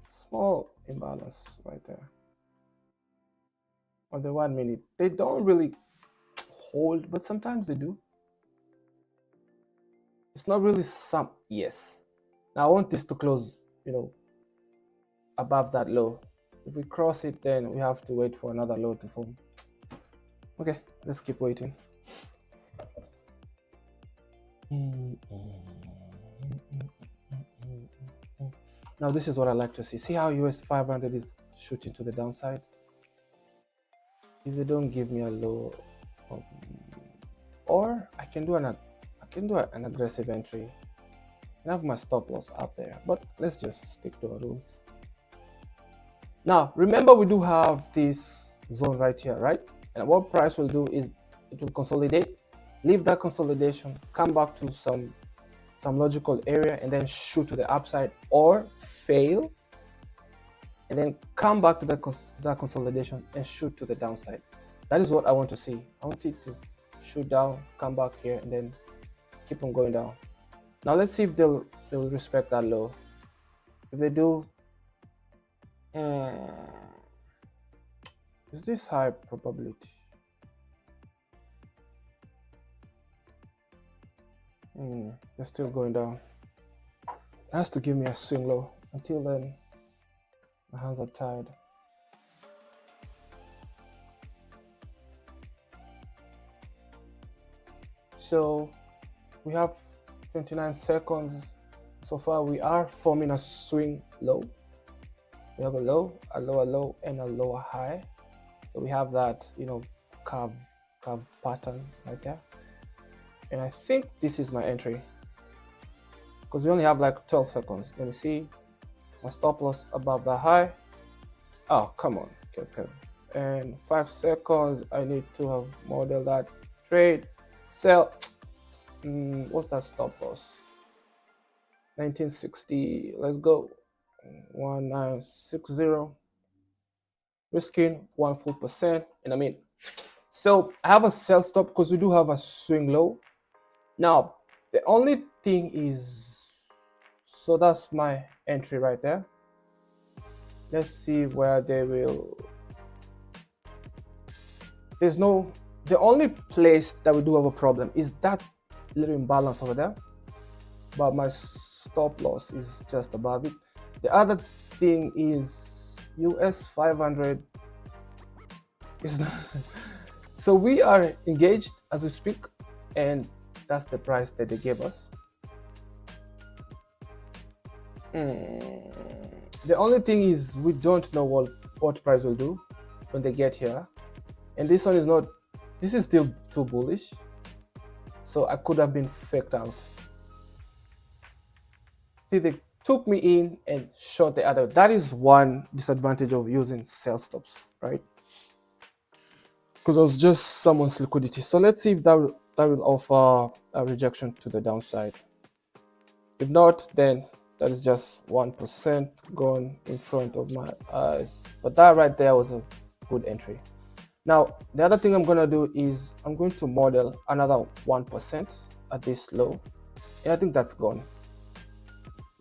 small imbalance right there. On the 1 minute, they don't really hold, but sometimes they do. It's not really some. Yes. Now I want this to close, you know, above that low. If we cross it, then we have to wait for another low to form. Okay, let's keep waiting. Now this is what I like to see. See how US 500 is shooting to the downside? If they don't give me a low, or I can do an aggressive entry and have my stop loss up there. But let's just stick to our rules. Now remember, we do have this zone right here, right? And what price will do is it will consolidate, leave that consolidation, come back to some logical area, and then shoot to the upside or fail, and then come back to that consolidation and shoot to the downside. That is what I want to see. I want it to shoot down, come back here, and then keep on going down. Now let's see if they'll respect that low. If they do, is this high probability? They're still going down. It has to give me a swing low. Until then, my hands are tied. So we have 29 seconds. So far we are forming a swing low. We have a low, a lower low, and a lower high. So we have that, you know, curve pattern right there. And I think this is my entry, because we only have like 12 seconds. Let me see. My stop loss above the high. Oh, come on. Okay. And 5 seconds. I need to have modeled that trade. Sell. What's that stop loss? 1960. Let's go. 1960. Risking 1 full percent. And I mean, so I have a sell stop because we do have a swing low. Now, the only thing is, so that's my entry right there. Let's see where they will. The only place that we do have a problem is that little imbalance over there, but my stop loss is just above it. The other thing is US 500 is not. So we are engaged as we speak, and that's the price that they gave us. The only thing is we don't know what price will do when they get here, and this one is not. This is still too bullish, so I could have been faked out. See, they took me in and shot the other. That is one disadvantage of using sell stops, right? Because it was just someone's liquidity. So let's see if that will offer a rejection to the downside. If not, then that is just 1% gone in front of my eyes. But that right there was a good entry. Now, the other thing I'm going to do is I'm going to model another 1% at this low. And I think that's gone.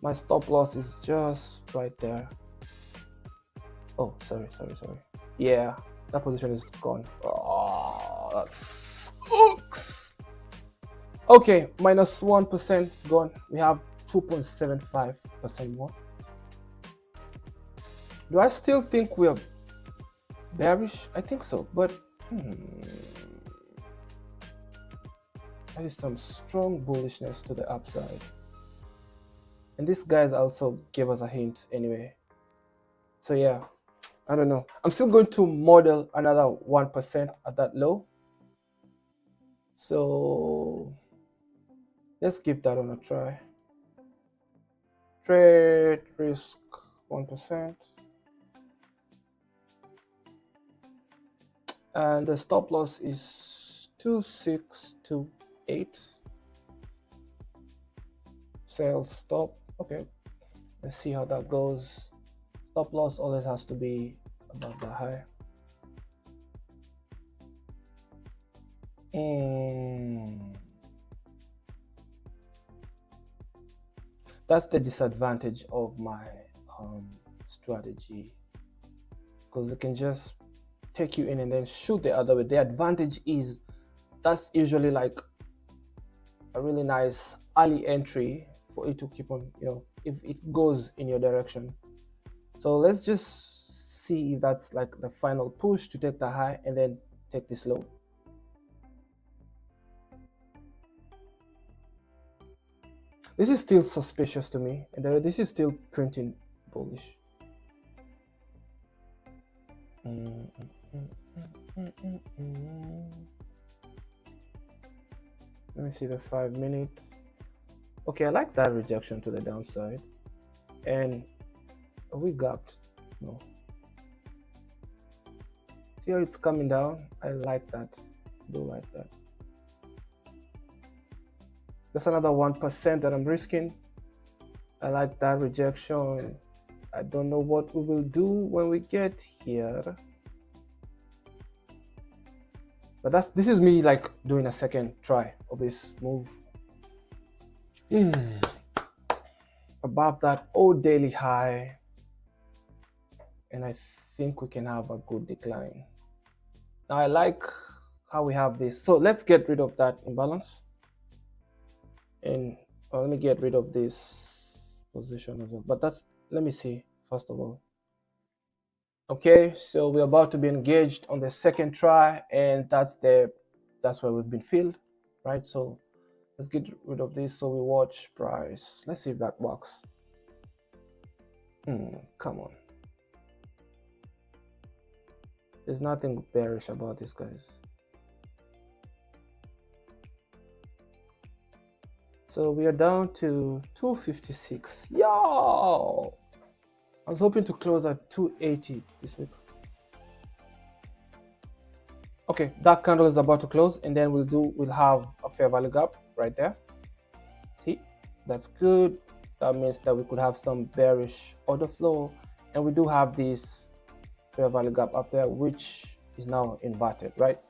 My stop loss is just right there. Oh, sorry. Yeah, that position is gone. Oh, that sucks. Okay, minus 1% gone. We have 2.75% more. Do I still think we are bearish? I think so, but there is some strong bullishness to the upside. And these guys also gave us a hint anyway. So yeah, I don't know. I'm still going to model another 1% at that low. So let's give that on a try. Trade risk 1%. and the stop loss is 2628. Sales stop. Okay, let's see how that goes. Stop loss always has to be above the high. That's the disadvantage of my strategy, because it can just take you in and then shoot the other way. The advantage is that's usually like a really nice early entry for it to keep on, if it goes in your direction. So let's just see if that's like the final push to take the high and then take this low. This is still suspicious to me, and this is still printing bullish. Let me see the 5 minute. Okay, I like that rejection to the downside. And we gapped. No. See how it's coming down? I like that. Do like that. That's another 1% that I'm risking. I like that rejection. I don't know what we will do when we get here. But this is me like doing a second try of this move. Above that old daily high. And I think we can have a good decline. Now I like how we have this. So let's get rid of that imbalance. And let me get rid of this position as well. But let me see first of all. Okay, so we're about to be engaged on the second try, and that's where we've been filled, right? So let's get rid of this. So we watch price. Let's see if that works. Come on. There's nothing bearish about this, guys. So we are down to 256. Yo! I was hoping to close at 280 this week. Okay, that candle is about to close, and then we'll have a fair value gap right there. See, that's good. That means that we could have some bearish order flow, and we do have this fair value gap up there, which is now inverted, right?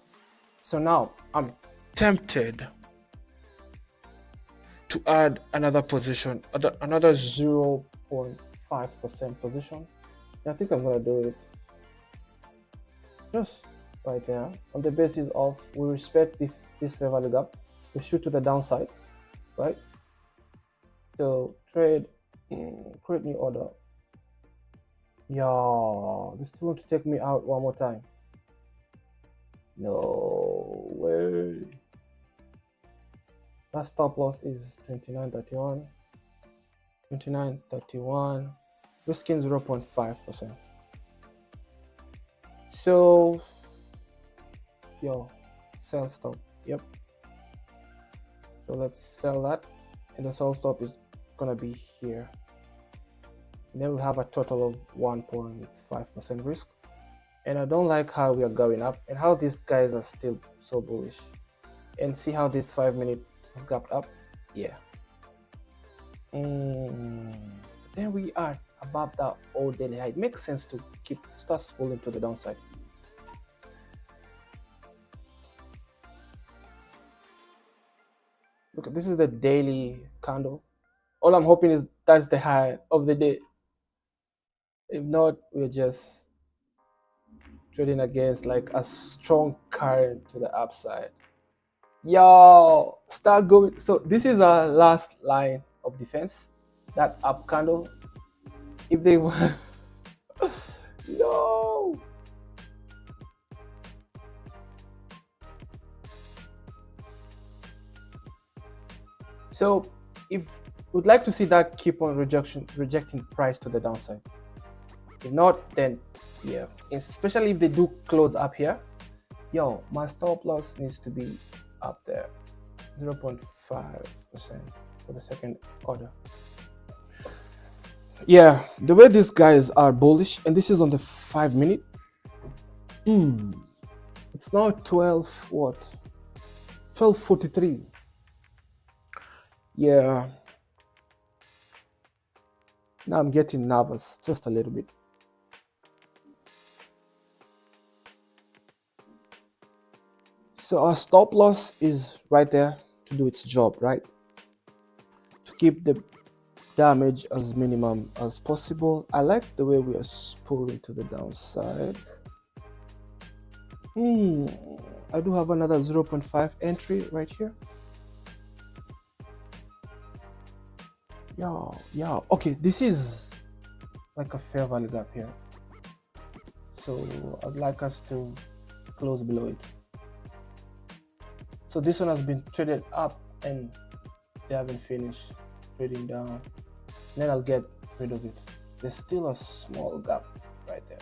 So now I'm tempted to add another position, another 0.5% position. I think I'm gonna do it just right there on the basis of we respect this fair value gap. We shoot to the downside, right? So trade, create new order. Yeah, this is going to take me out one more time. No way. That stop loss is 29.31. 29.31. Risking 0.5%. So, sell stop. Yep. So let's sell that, and the sell stop is gonna be here. And then we'll have a total of 1.5% risk. And I don't like how we are going up and how these guys are still so bullish. And see how this 5 minute has gapped up. Yeah. Then we are above that old daily high. It makes sense to start spooling to the downside. Look, this is the daily candle. All I'm hoping is that's the high of the day. If not, we're just trading against like a strong current to the upside. Yo, start going. So this is our last line of defense. That up candle. If they want, no. So if we'd like to see that keep on rejecting price to the downside. If not, then yeah, especially if they do close up here, my stop loss needs to be up there, 0.5% for the second order. Yeah, the way these guys are bullish, and this is on the 5 minute. It's now 12 what? 12:43. Yeah. Now I'm getting nervous just a little bit. So our stop loss is right there to do its job, right? To keep the damage as minimum as possible. I like the way we are pulling to the downside. I do have another 0.5 entry right here. Yeah. Okay, this is like a fair value gap here. So I'd like us to close below it. So this one has been traded up and they haven't finished trading down. Then I'll get rid of it. There's still a small gap right there.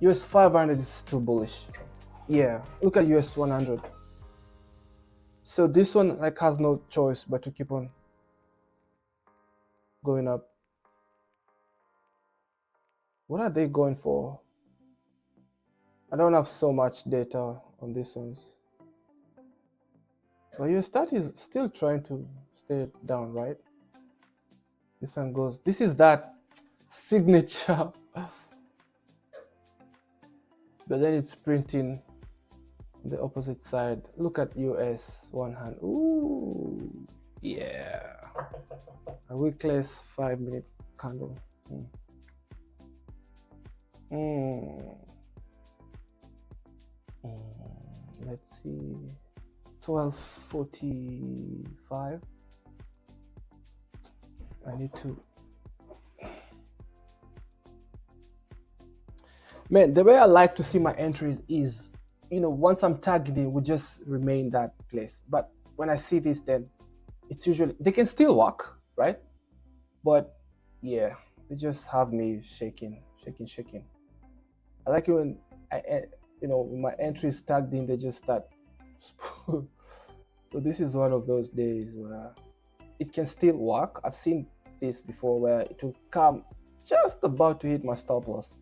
US 500 is too bullish. Yeah, look at US 100. So this one like has no choice but to keep on going up. What are they going for? I don't have so much data on these ones. But US30 is still trying to stay down, right? This one goes. This is that signature. But then it's printing on the opposite side. Look at US 100. Ooh, yeah. A wickless 5-minute candle. Let's see. 12:45. I need to. Man, the way I like to see my entries is, once I'm targeting, we just remain that place. But when I see this, then it's usually, they can still work, right? But yeah, they just have me shaking. I like it when when my entries tagged in, they just start. So this is one of those days where it can still work. I've seen this before where it will come just about to hit my stop loss,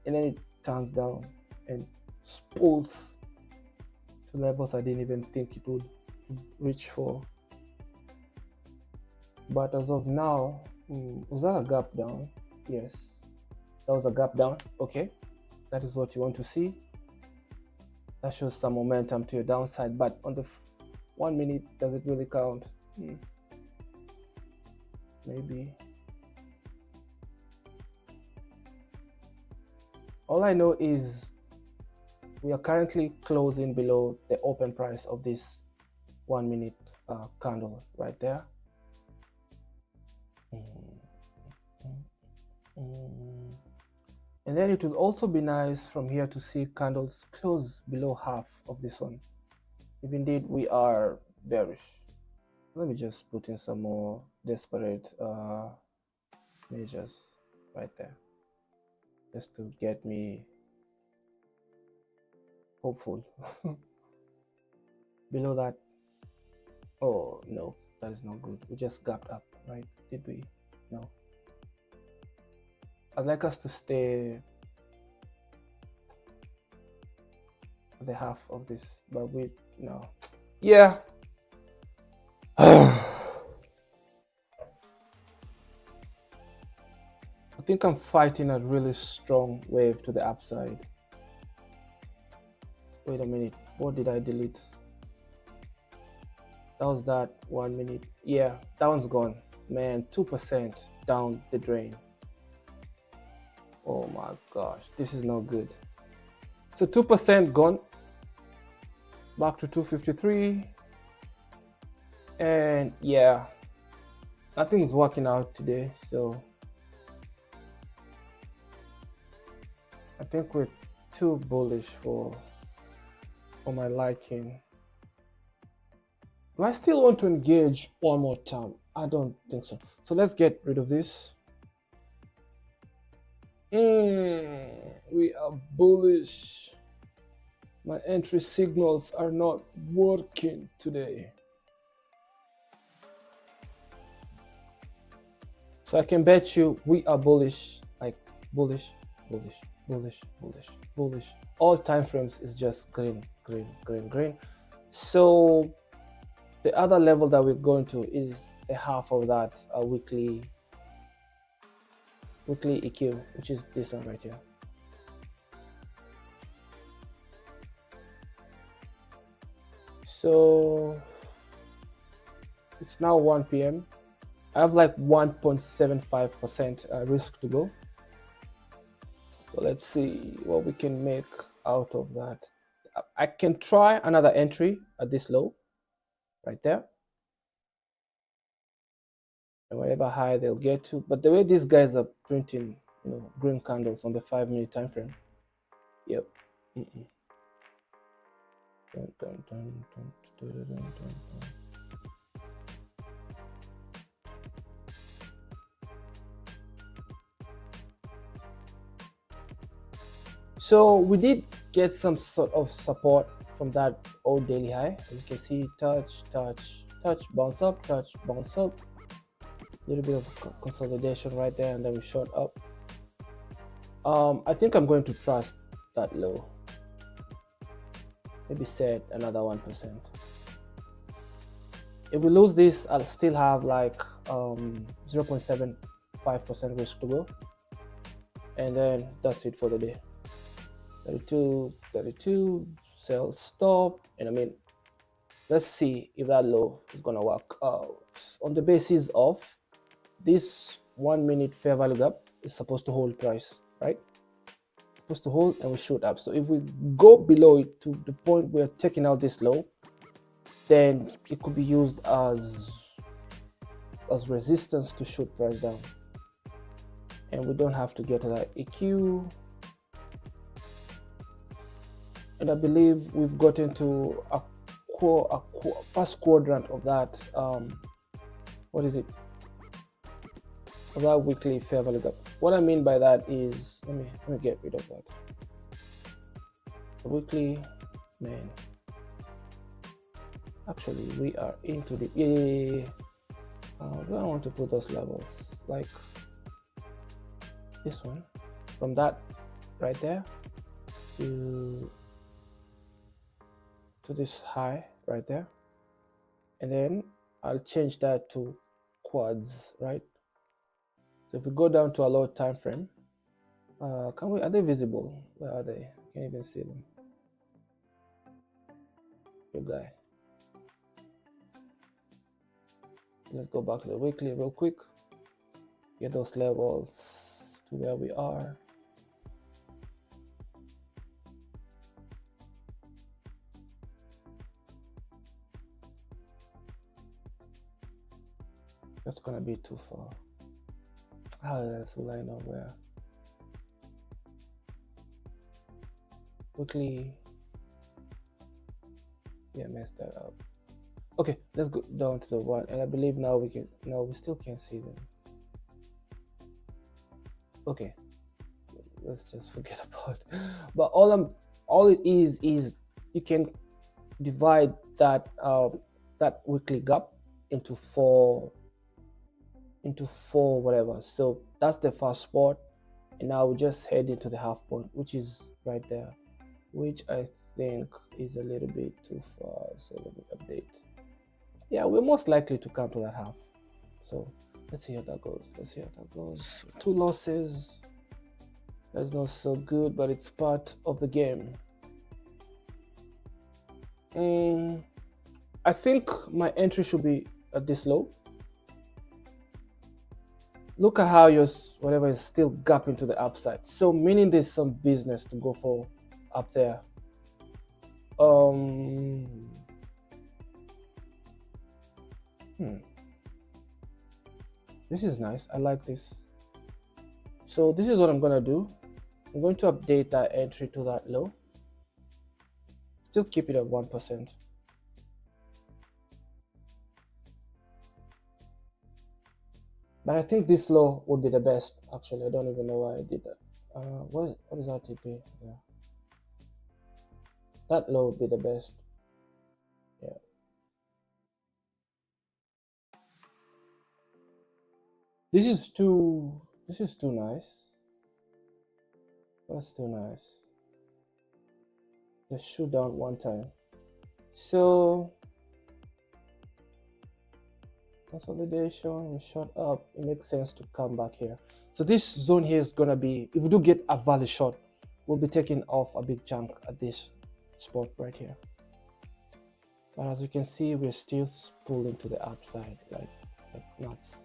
and then it turns down and spools to levels I didn't even think it would reach for. But as of now, was that a gap down? Yes, that was a gap down. Okay, that is what you want to see. That shows some momentum to your downside, but on the 1 minute, does it really count? Maybe. All I know is we are currently closing below the open price of this 1 minute candle right there. And then it would also be nice from here to see candles close below half of this one, if indeed we are bearish. Let me just put in some more desperate measures right there, just to get me hopeful. Below that, oh no, that is not good. We just gapped up, right? Did we? No. I'd like us to stay at the half of this, but no. Yeah. I think I'm fighting a really strong wave to the upside. Wait a minute, what did I delete? That was that 1 minute. Yeah, that one's gone. Man, 2% down the drain. Oh my gosh, this is not good. So 2% gone. Back to 253. And yeah, nothing's working out today, so I think we're too bullish for my liking. Do I still want to engage one more time? I don't think so. So let's get rid of this. We are bullish. My entry signals are not working today. So I can bet you we are bullish, like bullish, bullish, bullish, bullish, bullish, all time frames is just green, green, green, green. So the other level that we're going to is a half of that weekly EQ, which is this one right here. So it's now 1 p.m. I have like 1.75% risk to go. So let's see what we can make out of that. I can try another entry at this low right there, and whatever high they'll get to. But the way these guys are printing, green candles on the 5-minute time frame, yep. Dun, dun, dun, dun, dun, dun, dun, dun. So we did get some sort of support from that old daily high. As you can see, touch, touch, touch, bounce up, touch, bounce up. A little bit of consolidation right there, and then we shot up. I think I'm going to trust that low. Maybe set another 1%. If we lose this, I'll still have like 0.75% risk to go, and then that's it for the day. 32, sell, stop. And I mean, let's see if that low is gonna work out on the basis of this 1 minute fair value gap is supposed to hold price, right? Supposed to hold, and we shoot up. So if we go below it to the point we're taking out this low, then it could be used as resistance to shoot price down, and we don't have to get to that EQ. And I believe we've gotten to a first quadrant of that what is it, of that weekly fair value gap. What I mean by that is, let me get rid of that. The weekly, man, actually we are into the do I want to put those levels like this one, from that right there to this high right there, and then I'll change that to quads, right? So if we go down to a low time frame, are they visible? Where are they? Can't even see them. Good guy. Let's go back to the weekly real quick, get those levels to where we are. That's gonna be too far. How else will I know where? Quickly, yeah, mess that up. Okay, let's go down to the one, and I believe now we can. No, we still can't see them. Okay, let's just forget about it. But all it is you can divide that that weekly gap into four whatever. So that's the first spot, and now we just head into the half point, which is right there, which I think is a little bit too far. So let me update. Yeah, we're most likely to come to that half. So let's see how that goes. 2 losses. That's not so good, but it's part of the game. I think my entry should be at this low. Look at how yours, whatever, is still gap into the upside. So meaning there's some business to go for up there. This is nice. I like this. So this is what I'm gonna do. I'm going to update that entry to that low. Still keep it at 1%. But I think this low would be the best. Actually, I don't even know why I did that. What is RTP? Yeah. That low would be the best. Yeah. This is too nice. That's too nice. just shoot down one time. So consolidation, we shot up, it makes sense to come back here. So this zone here is gonna be, if we do get a value short, we'll be taking off a big chunk at this spot right here. But as you can see, we're still pulling to the upside like nuts.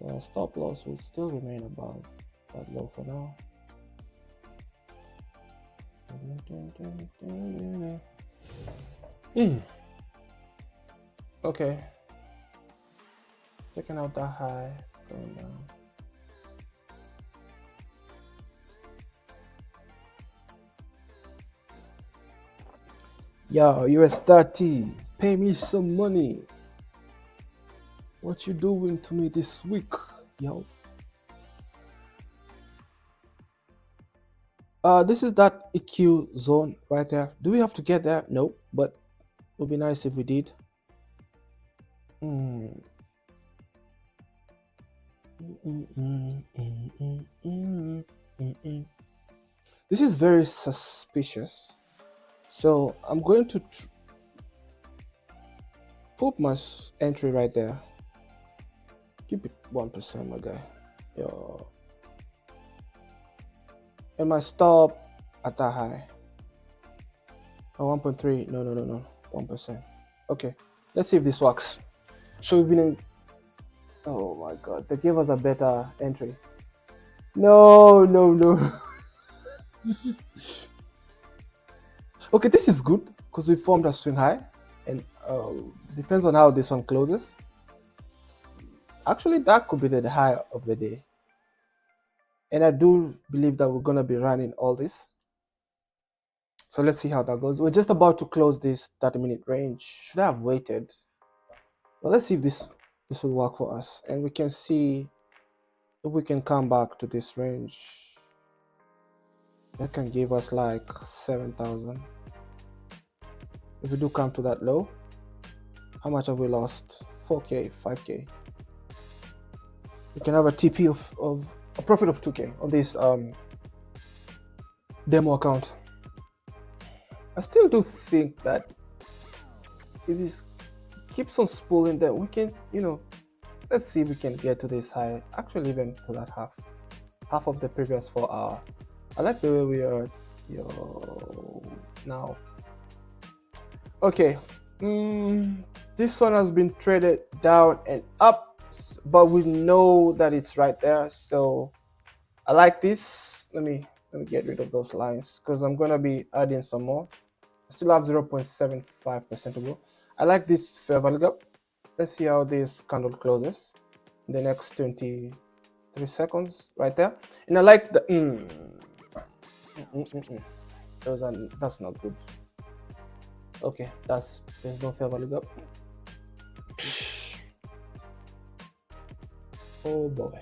The stop loss will still remain above that low for now. Okay, checking out that high, going down. Yo, US30, pay me some money. What you doing to me this week, yo? This is that EQ zone right there. Do we have to get there? No, but it would be nice if we did. This is very suspicious. So I'm going to put my entry right there. Keep it 1%, my guy. Yo. And my stop at that high. Oh, 1.3. No. 1%. Okay. Let's see if this works. So we've been in. Oh my god. They gave us a better entry. No. Okay, this is good because we formed a swing high, and depends on how this one closes. Actually, that could be the high of the day, and I do believe that we're gonna be running all this. So let's see how that goes. We're just about to close this 30-minute range. Should I have waited? Well, let's see if this will work for us, and we can see if we can come back to this range. That can give us like 7,000. If we do come to that low, how much have we lost? 4K, 5K. We can have a TP of a profit of 2K on this demo account. I still do think that if this keeps on spooling, then we can, let's see if we can get to this high, actually even to that half of the previous 4 hour. I like the way we are now. Okay, this one has been traded down and up, but we know that it's right there. So I like this. Let me get rid of those lines because I'm gonna be adding some more. I still have 0.75% to go. I like this fair value gap. Let's see how this candle closes in the next 23 seconds right there. And I like the that's not good. Okay, there's no fair value gap. Oh boy.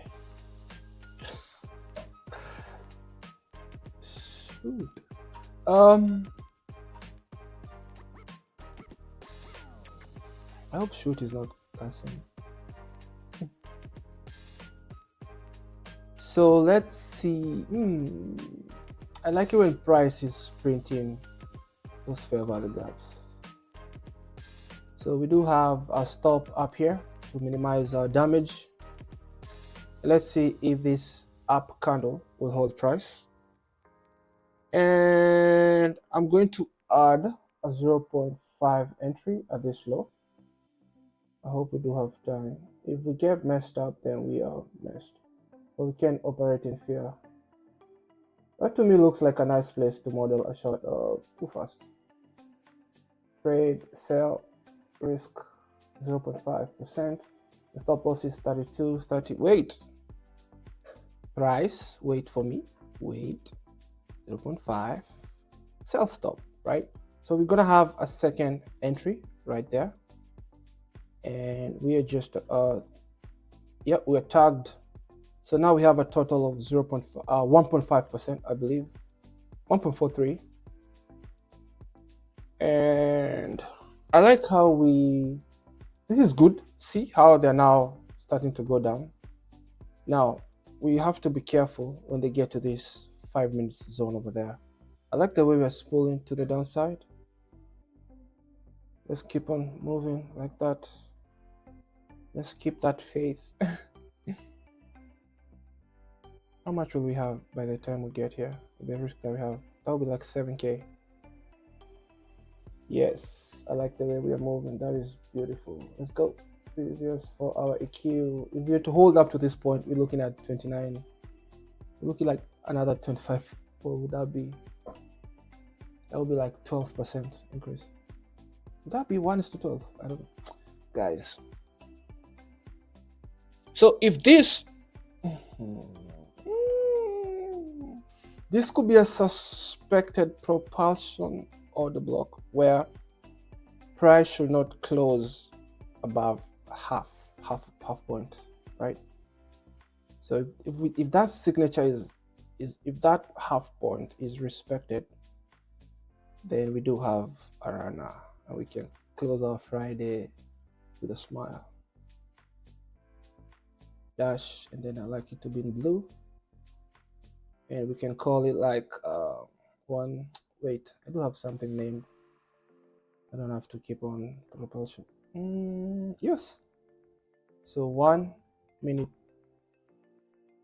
Shoot. I hope shoot is not passing. So let's see. I like it when price is printing those fair value gaps. So we do have a stop up here to minimize our damage. Let's see if this up candle will hold price. And I'm going to add a 0.5 entry at this low. I hope we do have time. If we get messed up, then we are messed. But we can operate in fear. That to me looks like a nice place to model a short too fast. Trade, sell, risk 0.5%. The stop loss is 32.30. Wait. Price, wait for me. Wait. 0.5. Sell stop, right? So we're gonna have a second entry right there. And we are just we're tagged. So now we have a total of 1.5%, I believe, 1.43. And I like how this is good. See how they're now starting to go down. Now we have to be careful when they get to this 5 minutes zone over there. I like the way we're spooling to the downside. Let's keep on moving like that. Let's keep that faith. How much will we have by the time we get here? The risk that we have, that will be like 7k. Yes, I like the way we are moving. That is beautiful. Let's go. Previous for our EQ. If we were to hold up to this point, we're looking at 29. We're looking like another 25. What would that be? That would be like 12% increase. Would that be 1:12? I don't know, guys. So if this could be a suspected propulsion order block where price should not close above half point, right? So if that signature is if that half point is respected, then we do have a runner and we can close our Friday with a smile. Dash, and then I like it to be in blue, and we can call it like wait, I do have something named. I don't have to keep on propulsion. Yes. So 1 minute.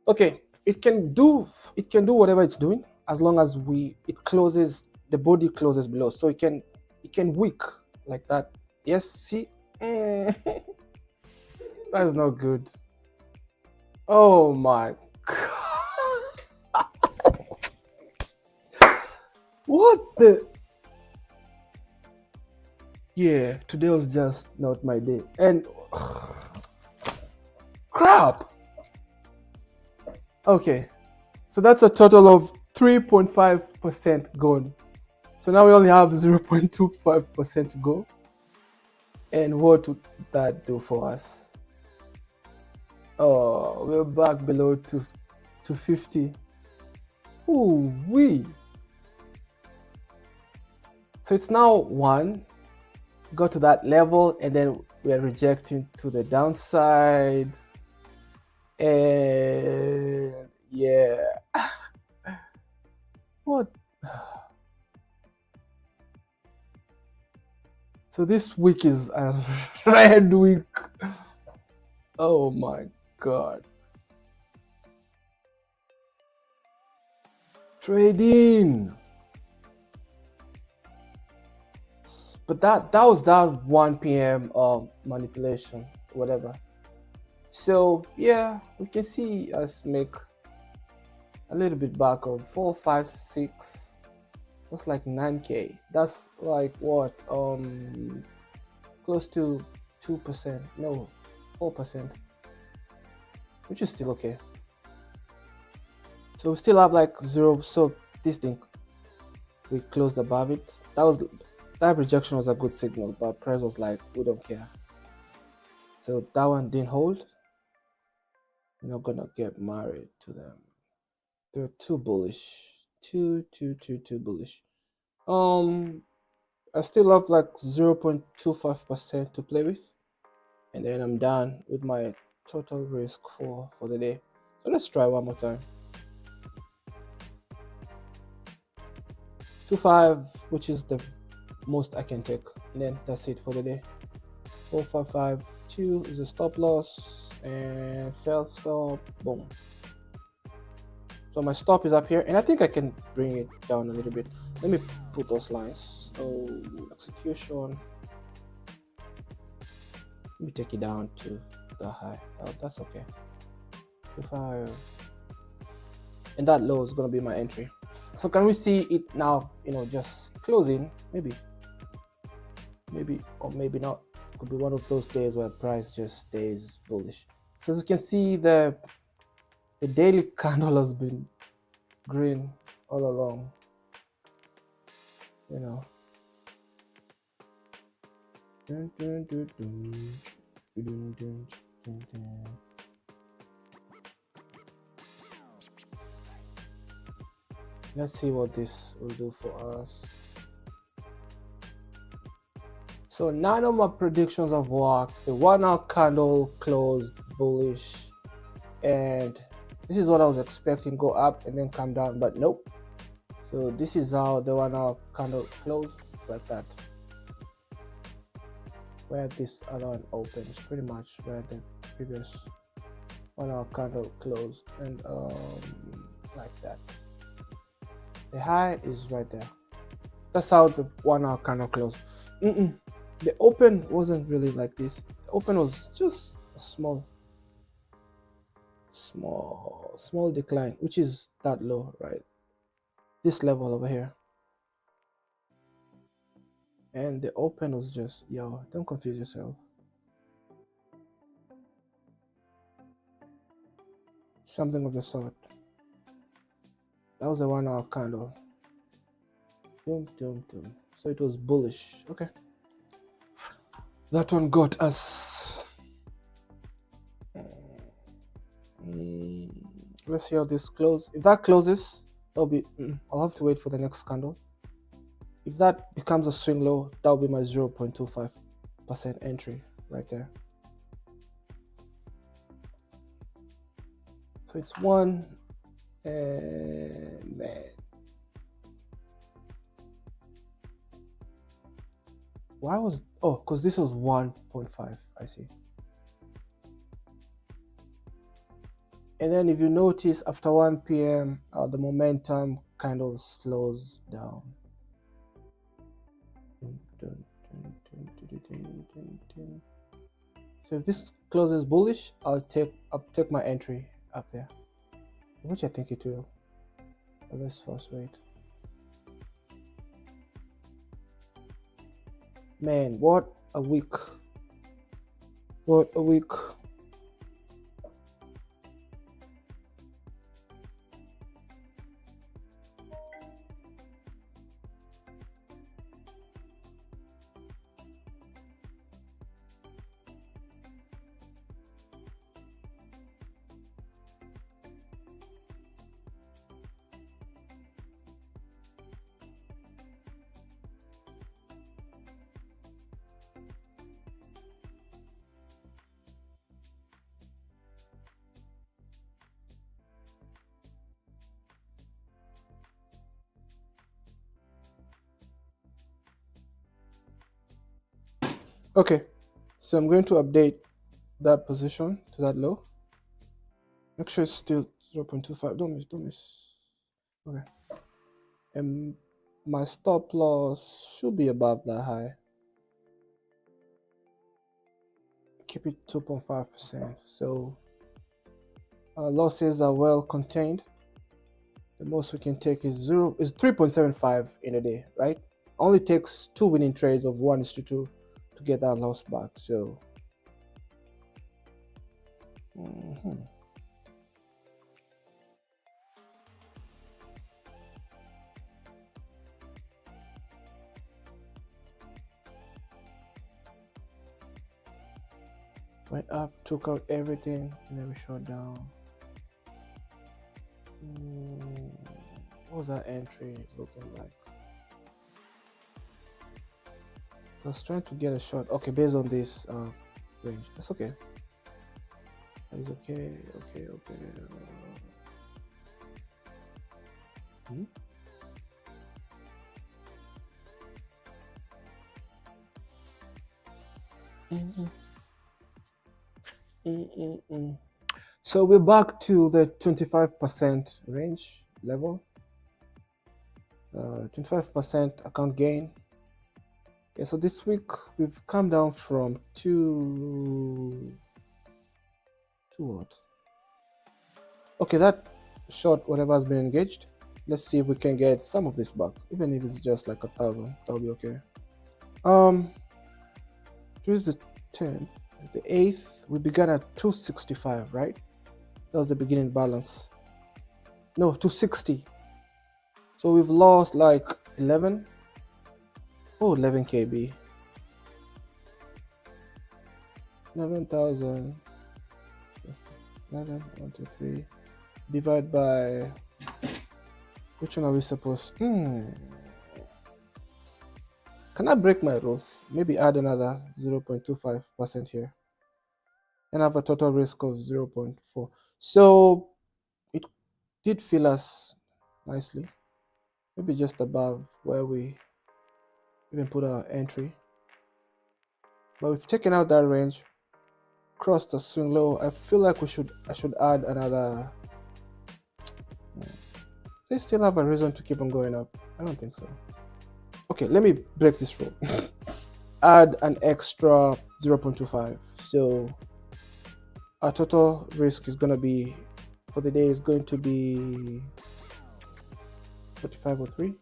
Okay, it can do whatever it's doing as long as it closes, the body closes below, so it can wick like that. Yes, see. That is not good. Oh my god. What the? Yeah, today was just not my day. And crap. Okay, so that's a total of 3.5% gone. So now we only have 0.25% to go. And what would that do for us? Oh, we're back below to 50. Ooh wee. So it's now 1. Go to that level, and then we are rejecting to the downside. And yeah. What? So this week is a red week. Oh my god. Trading. But that was that 1 p.m. manipulation, whatever. So yeah, we can see us make a little bit back of 4, 5, 6. That's like 9k. That's like what? Close to 2%. No, 4%. Which is still okay. So we still have like 0. So this thing, we closed above it. That rejection was a good signal, but price was like, we don't care. So that one didn't hold. We're not gonna get married to them. They're too bullish. Too bullish. I still have like 0.25% to play with, and then I'm done with my total risk for the day. So let's try one more time. 2.5, which is the most I can take, and then that's it for the day. 4.552 is a stop loss, and sell stop. Boom. So my stop is up here, and I think I can bring it down a little bit. Let me put those lines. So execution. Let me take it down to the high. Oh, that's okay. 2.5, and that low is gonna be my entry. So can we see it now? Just closing, maybe, or maybe not. Could be one of those days where price just stays bullish. So as you can see, the daily candle has been green all along. Let's see what this will do for us. So none of my predictions have worked. The 1 hour candle closed bullish, and This is what I was expecting, go up and then come down, but nope. So this is how the 1 hour candle closed, like that, where this other one opens, pretty much where the previous 1 hour candle closed, and like that. The high is right there. That's how the 1 hour candle closed. The open wasn't really like this. The open was just a small decline, which is that low, right? This level over here. And the open was just, yo, don't confuse yourself. Something of the sort. That was a 1 hour candle. Boom. So it was bullish. Okay. That one got us. Let's see how this closes. If that closes, that'll be, I'll have to wait for the next candle. If that becomes a swing low, that'll be my 0.25% entry right there. So it's one, and man, why was, oh, because this was 1.5, I see. And then if you notice, after 1 p.m., the momentum kind of slows down. So if this closes bullish, I'll take my entry up there, which I think it will. But let's first wait. Man, what a week! What a week! Okay, so I'm going to update that position to that low. Make sure it's still 0.25. Don't miss. Okay. And my stop loss should be above that high. Keep it 2.5%. So losses are well contained. The most we can take is 3.75 in a day, right? Only takes 2 winning trades of 1:2 to get that loss back. So went up, took out everything, and then we shot down. What was that entry looking like? I was trying to get a shot. Okay, based on this range, that's okay. That is okay. So we're back to the 25% range level. 25% account gain. Yeah, so this week we've come down from to what? Okay, that short, whatever has been engaged. Let's see if we can get some of this back, even if it's just like 1,000. That'll be okay. Here's the 10th, the 8th. We began at 265, right? That was the beginning balance. No, 260. So we've lost like 11. Oh, 11 KB. 11,000. 11, 1, 2, 3. Divide by. Which one are we supposed? Can I break my rules? Maybe add another 0.25% here, and have a total risk of 0.4. So did fill us nicely, maybe just above where we even put our entry, but we've taken out that range, crossed the swing low. I feel like I should add another. They still have a reason to keep on going up. I don't think so. Okay, let me break this rule. Add an extra 0.25. So our total risk is going to be for the day is going to be 4503.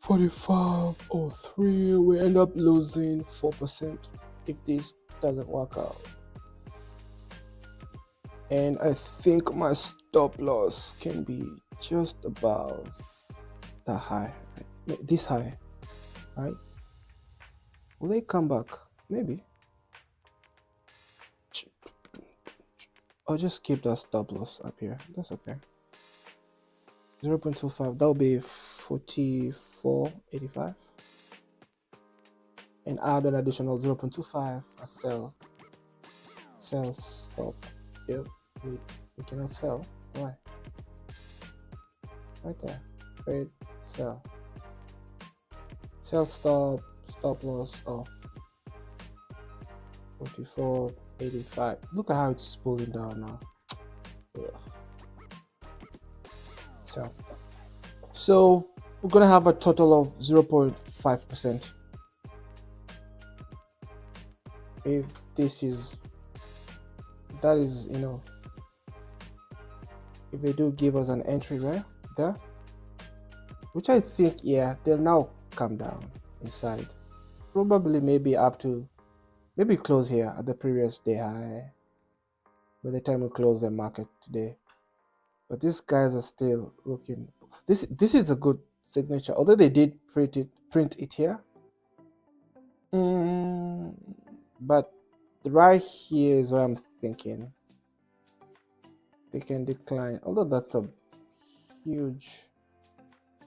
4503. We end up losing 4% if this doesn't work out. And I think my stop loss can be just above the high, right? This high, right? Will they come back? Maybe. I'll just keep that stop loss up here. That's okay. 0.25. That'll be 44.85. And add an additional 0.25 as sell. Sell stop. Yep. We cannot sell. Why? Right there. Trade. Sell. Sell stop. Stop loss. Oh. 44.85. Look at how it's pulling down now. Ugh. So we're gonna have a total of 0.5%. If this is, that is, you know, if they do give us an entry right there, which I think, yeah, they'll now come down inside, probably maybe up to, maybe close here at the previous day high by the time we close the market today. But these guys are still looking. This is a good signature, although they did print it here. But right here is what I'm thinking. They can decline, although that's a huge.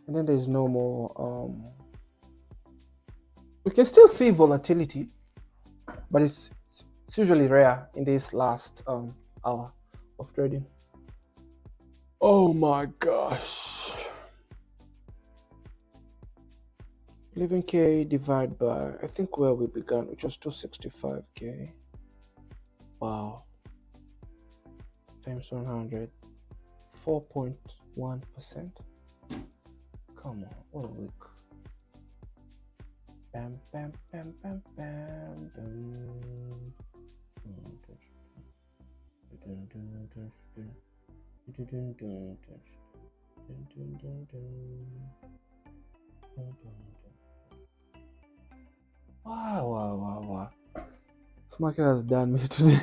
And then there's no more. We can still see volatility, but it's usually rare in this last hour of trading. Oh my gosh. 11k divided by, I think where we began, which was 265k. Wow. Times 100. 4.1%. Come on, what a week. Bam, bam, bam, bam, bam. Wow. This market has done me today.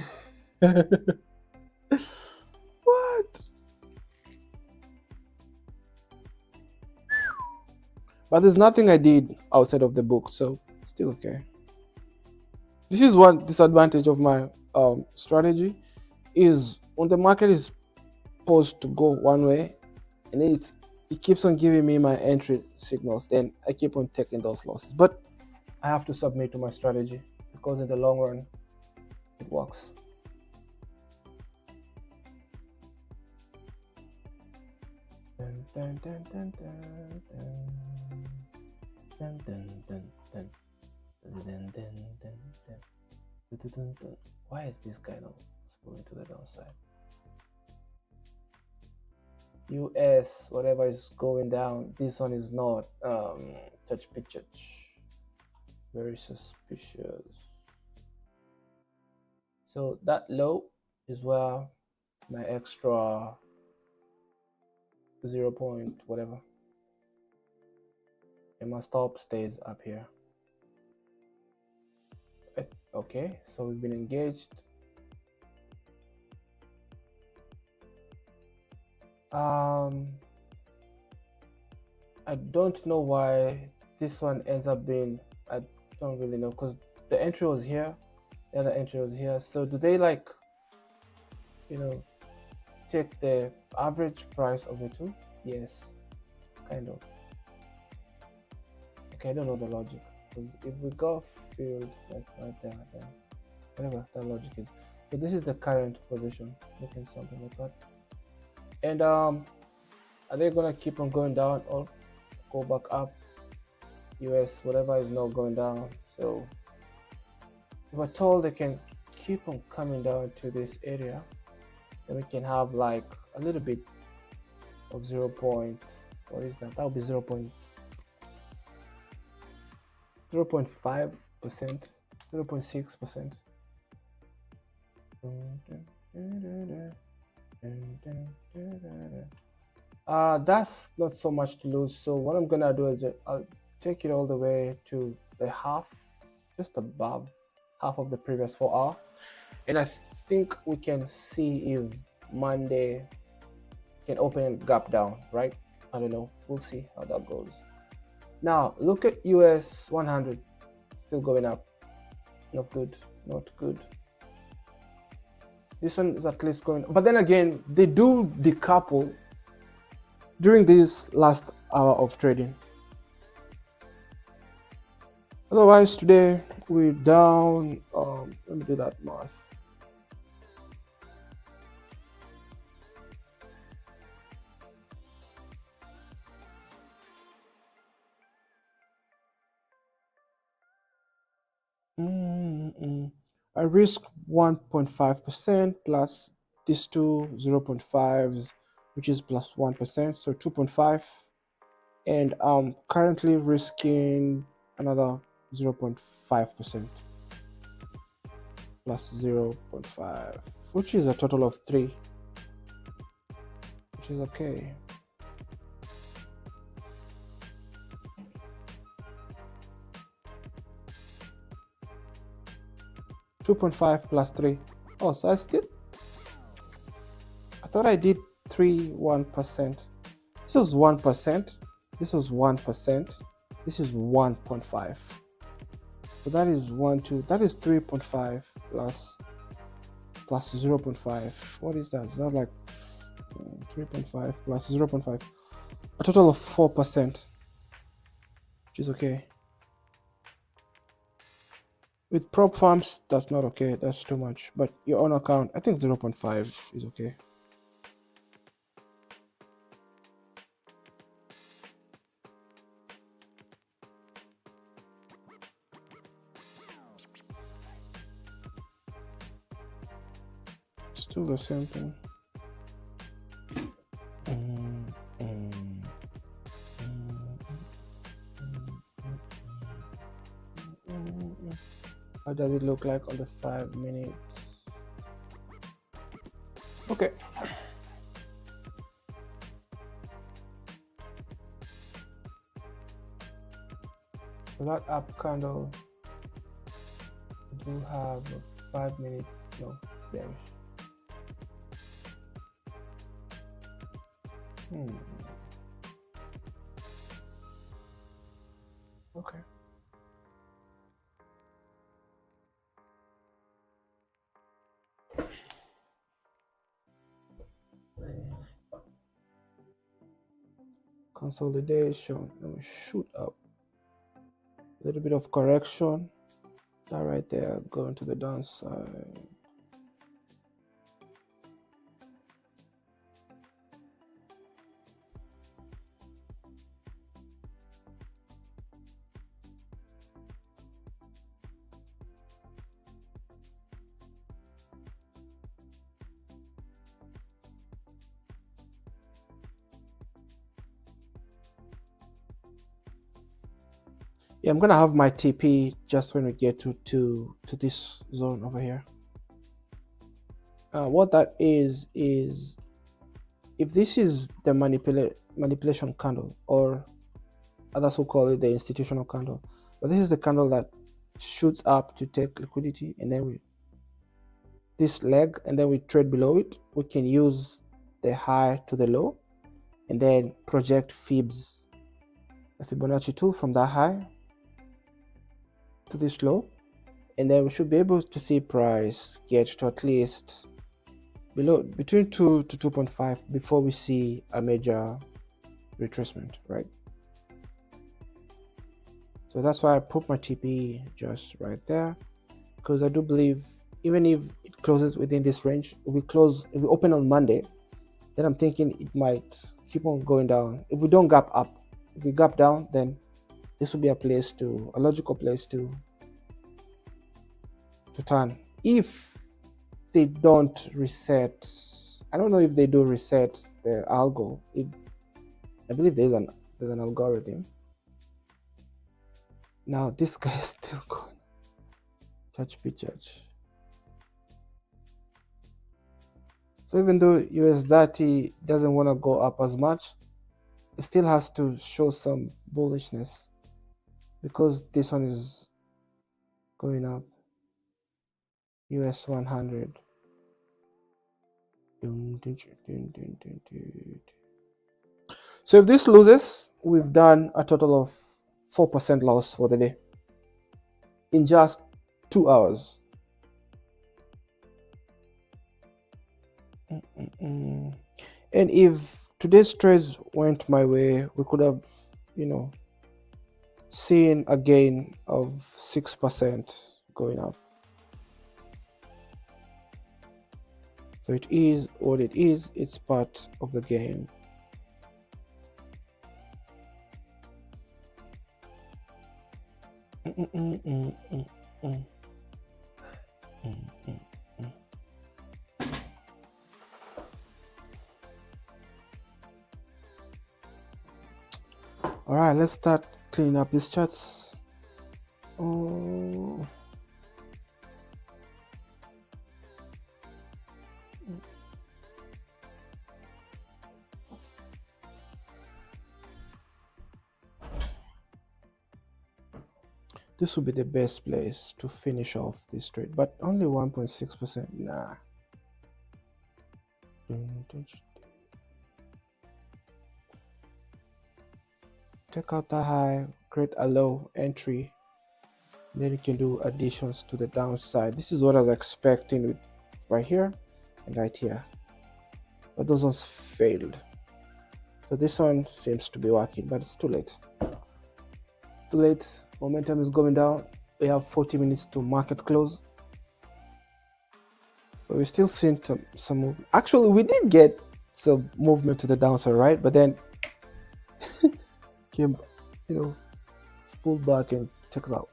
What? But there's nothing I did outside of the book, so it's still okay. This is one disadvantage of my strategy, is when the market is supposed to go one way and it keeps on giving me my entry signals, then I keep on taking those losses. But I have to submit to my strategy because in the long run it works. Why is this guy not spooling to the downside? US, whatever is going down, this one is not touch. Very suspicious. So that low is where my extra 0 point whatever, and my stop stays up here. Okay, so we've been engaged. I don't know why this one ends up being, I don't really know, because the entry was here, the other entry was here. So do they, like, you know, take the average price of the two? Yes, kind of. Okay, I don't know the logic, because if we go field like right there, then whatever that logic is. So this is the current position, looking something like that. And are they gonna keep on going down or go back up? US whatever is not going down. So if we're told they can keep on coming down to this area, then we can have like a little bit of 0 point, what is that? That would be 0.5%, 0.6%. That's not so much to lose. So what I'm gonna do is I'll take it all the way to the half, just above half of the previous 4 hour, and I think we can see if Monday can open and gap down, right? I don't know, we'll see how that goes. Now look at US 100, still going up. Not good, not good. This one is at least going, but then again, they do decouple during this last hour of trading. Otherwise, today we're down. Let me do that math. I risk 1.5% plus these two 0.5s, which is plus 1%, so 2.5, and I'm currently risking another 0.5% plus 0.5, which is a total of 3, which is okay. $2.5 plus 3. Oh, so I thought I did 1%. This was 1%. This was 1%. This is 1.5. So that is 1, 2. That is 3.5 plus 0.5. What is that? Is that like 3.5 plus 0.5? A total of 4%, which is okay. With prop farms, that's not okay. That's too much. But your own account, I think 0.5 is okay. Still the same thing. How does it look like on the 5 minutes? Okay. So that up candle, we do have a 5 minute, no, it's bearish. Okay. Consolidation, let me shoot up. A little bit of correction. That right there going to the downside. Yeah, I'm gonna have my TP just when we get to this zone over here. What that is if this is the manipulation candle, or others will call it the institutional candle, but this is the candle that shoots up to take liquidity, and then this leg, and then we trade below it. We can use the high to the low and then project fibs, the Fibonacci tool, from that high to this low, and then we should be able to see price get to at least below between 2 to 2.5 before we see a major retracement, right? So that's why I put my TP just right there, because I do believe even if it closes within this range, if we open on Monday, then I'm thinking it might keep on going down. If we don't gap up, if we gap down, then this will be a logical place to turn. If they don't reset, I don't know if they do reset the algo. I believe there's an algorithm. Now this guy is still going. Church. So even though US30 doesn't want to go up as much, it still has to show some bullishness because this one is going up. US100. So if this loses, we've done a total of 4% loss for the day in just 2 hours. And if today's trades went my way, we could have, seen a gain of 6% going up. So it is what it is. It's part of the game. All right, let's start cleaning up these charts. Oh. This would be the best place to finish off this trade, but only 1.6%. Nah. Take out the high, create a low entry, then you can do additions to the downside. This is what I was expecting with right here and right here, but those ones failed. So this one seems to be working, but it's too late. It's too late. Momentum is going down. We have 40 minutes to market close, but we're still seeing some movement. Actually, we did get some movement to the downside, right? But then came, pulled back and took it out.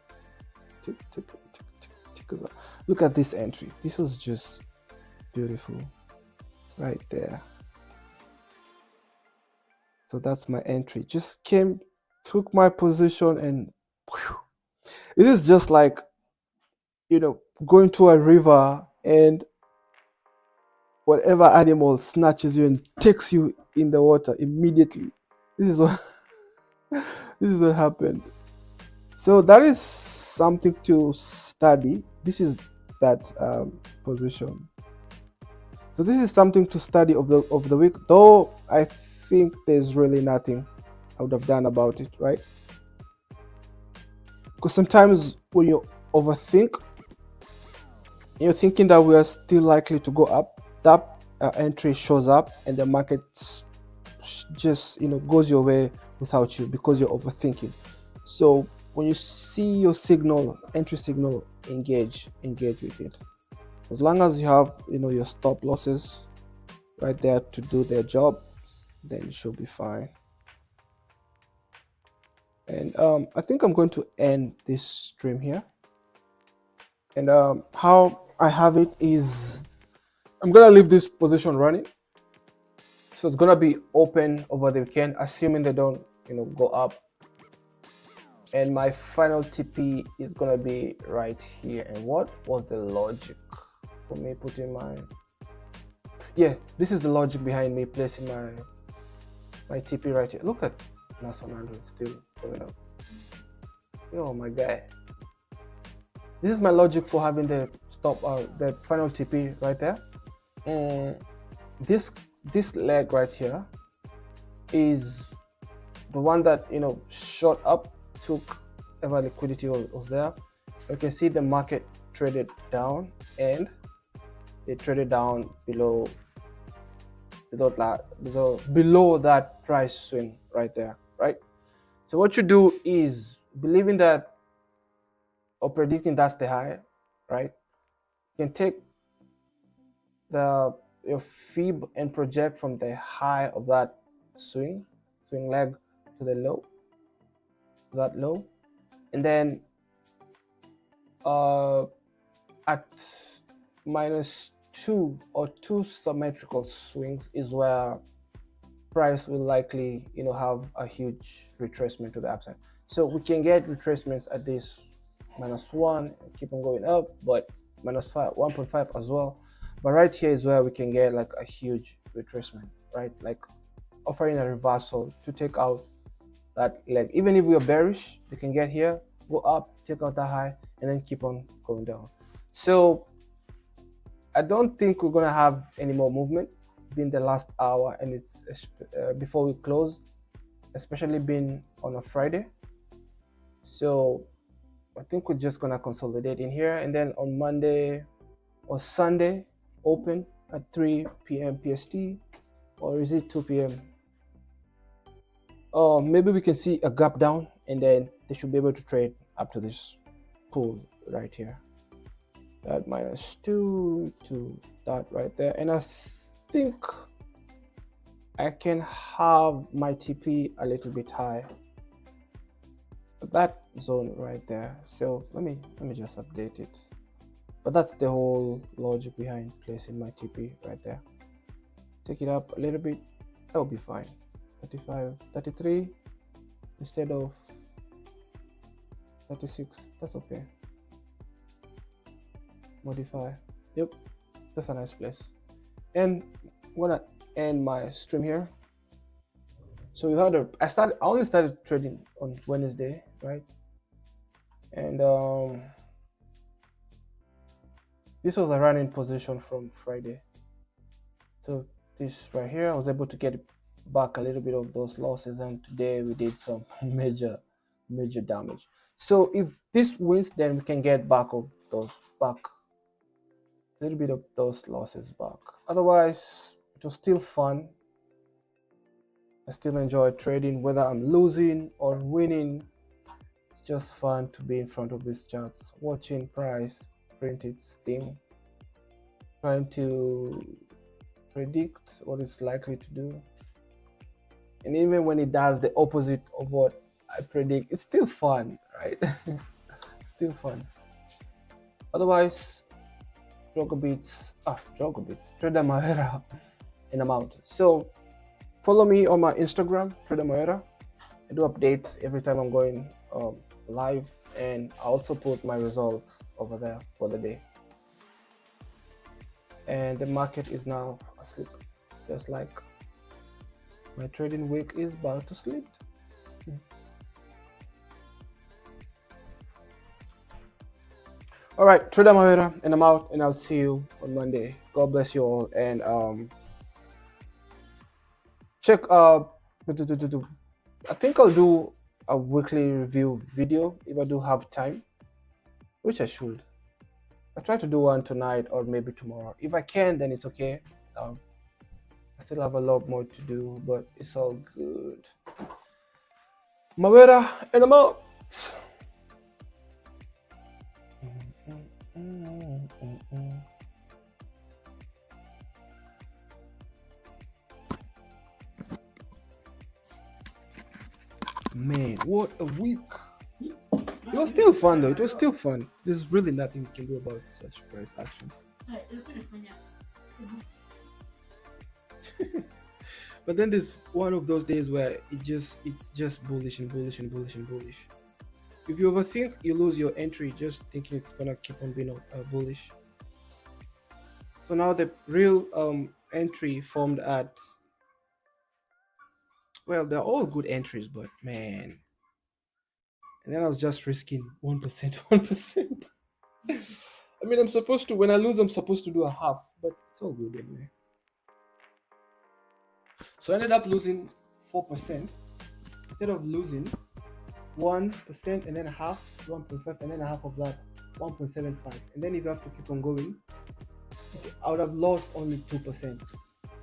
Look at this entry. This was just beautiful right there. So that's my entry. Just came, took my position, and whew. This is just like, going to a river and whatever animal snatches you and takes you in the water immediately. This is what happened. So that is something to study. This is that position. So this is something to study of the week, though I think there's really nothing I would have done about it, right? Because sometimes when you overthink, you're thinking that we are still likely to go up, that entry shows up and the market just goes your way without you because you're overthinking. So when you see your entry signal, engage with it. As long as you have your stop losses right there to do their job, then you should be fine. And I think I'm going to end this stream here. And how I have it is I'm gonna leave this position running. So it's gonna be open over the weekend, assuming they don't go up. And my final TP is gonna be right here. And what was the logic for me putting this is the logic behind me placing my TP right here. Look at NAS 100 still going up. Yo, my guy. This is my logic for having the the final TP right there. And this leg right here is the one that shot up, took ever liquidity was there. You can see the market traded down, and they traded down below that price swing right there, right? So what you do is believing that or predicting that's the high, right? You can take the your fib and project from the high of that swing leg to the low, that low, and then at -2 or 2 symmetrical swings is where price will likely have a huge retracement to the upside. So we can get retracements at this -1, keep on going up, but -5, 1.5 as well. But right here is where we can get like a huge retracement, right? Like offering a reversal to take out that leg. Even if we are bearish, they can get here, go up, take out that high, and then keep on going down. So I don't think we're gonna have any more movement being the last hour, and it's before we close, especially being on a Friday. So I think we're just gonna consolidate in here, and then on Monday or Sunday open at 3 p.m. PST, or is it 2 p.m.? Oh, maybe we can see a gap down, and then they should be able to trade up to this pool right here, that -2 to that right there. And I think I can have my TP a little bit high, that zone right there. So let me just update it. But that's the whole logic behind placing my TP right there. Take it up a little bit, that'll be fine. 35, 33 instead of 36, that's okay. Modify, yep, that's a nice place. And I'm gonna end my stream here. So you had I only started trading on Wednesday, right? And this was a running position from Friday. So this right here, I was able to get back a little bit of those losses, and today we did some major damage. So if this wins, then we can get back a little bit of those losses back. Otherwise, it was still fun. I still enjoy trading, whether I'm losing or winning. It's just fun to be in front of these charts, watching price print its thing, trying to predict what it's likely to do. And even when it does the opposite of what I predict, it's still fun, right? Still fun. Otherwise, Drogobits, Trader Mahera, and I'm out. So follow me on my Instagram, Trader Mahera. I do updates every time I'm going live, and I also put my results over there for the day. And the market is now asleep, just like my trading week is about to sleep. All right, Trader Mahera, and I'm out, and I'll see you on Monday. God bless you all, and check I think I'll do a weekly review video if I do have time, which I should. I'll try to do one tonight or maybe tomorrow. If I can, then it's okay. I still have a lot more to do, but it's all good. Mahera, and I'm out. Man, what a week. It was still fun though. It was still fun. There's really nothing you can do about such price action. But then there's one of those days where it's just bullish and bullish and bullish and bullish. If you overthink, you lose your entry just thinking it's gonna keep on being bullish. So now the real entry formed at, well, they're all good entries, but man. And then I was just risking 1%, 1%. I mean, I'm supposed to, when I lose, I'm supposed to do a half, but it's all good anyway. So I ended up losing 4% instead of losing 1% and then a half, 1.5, and then a half of that, 1.75. And then if you have to keep on going, I would have lost only 2%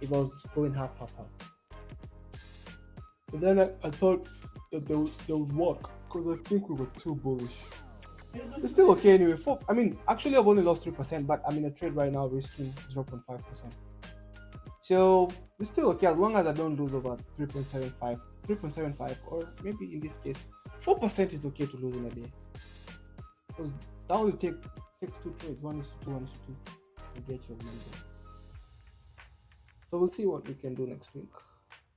if I was going half, half, half. But then I thought that they would work because I think we were too bullish. It's still okay anyway. I mean, actually I've only lost 3%, but I'm in a trade right now risking 0.5%. So it's still okay as long as I don't lose over 3.75, or maybe in this case 4% is okay to lose in a day, because that will takes two trades, 1:2, 1:2 to get your money back. So we'll see what we can do next week,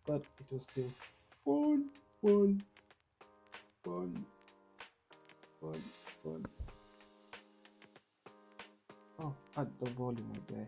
but it was still fun, fun, fun, fun, fun. Oh, add the volume, my guy.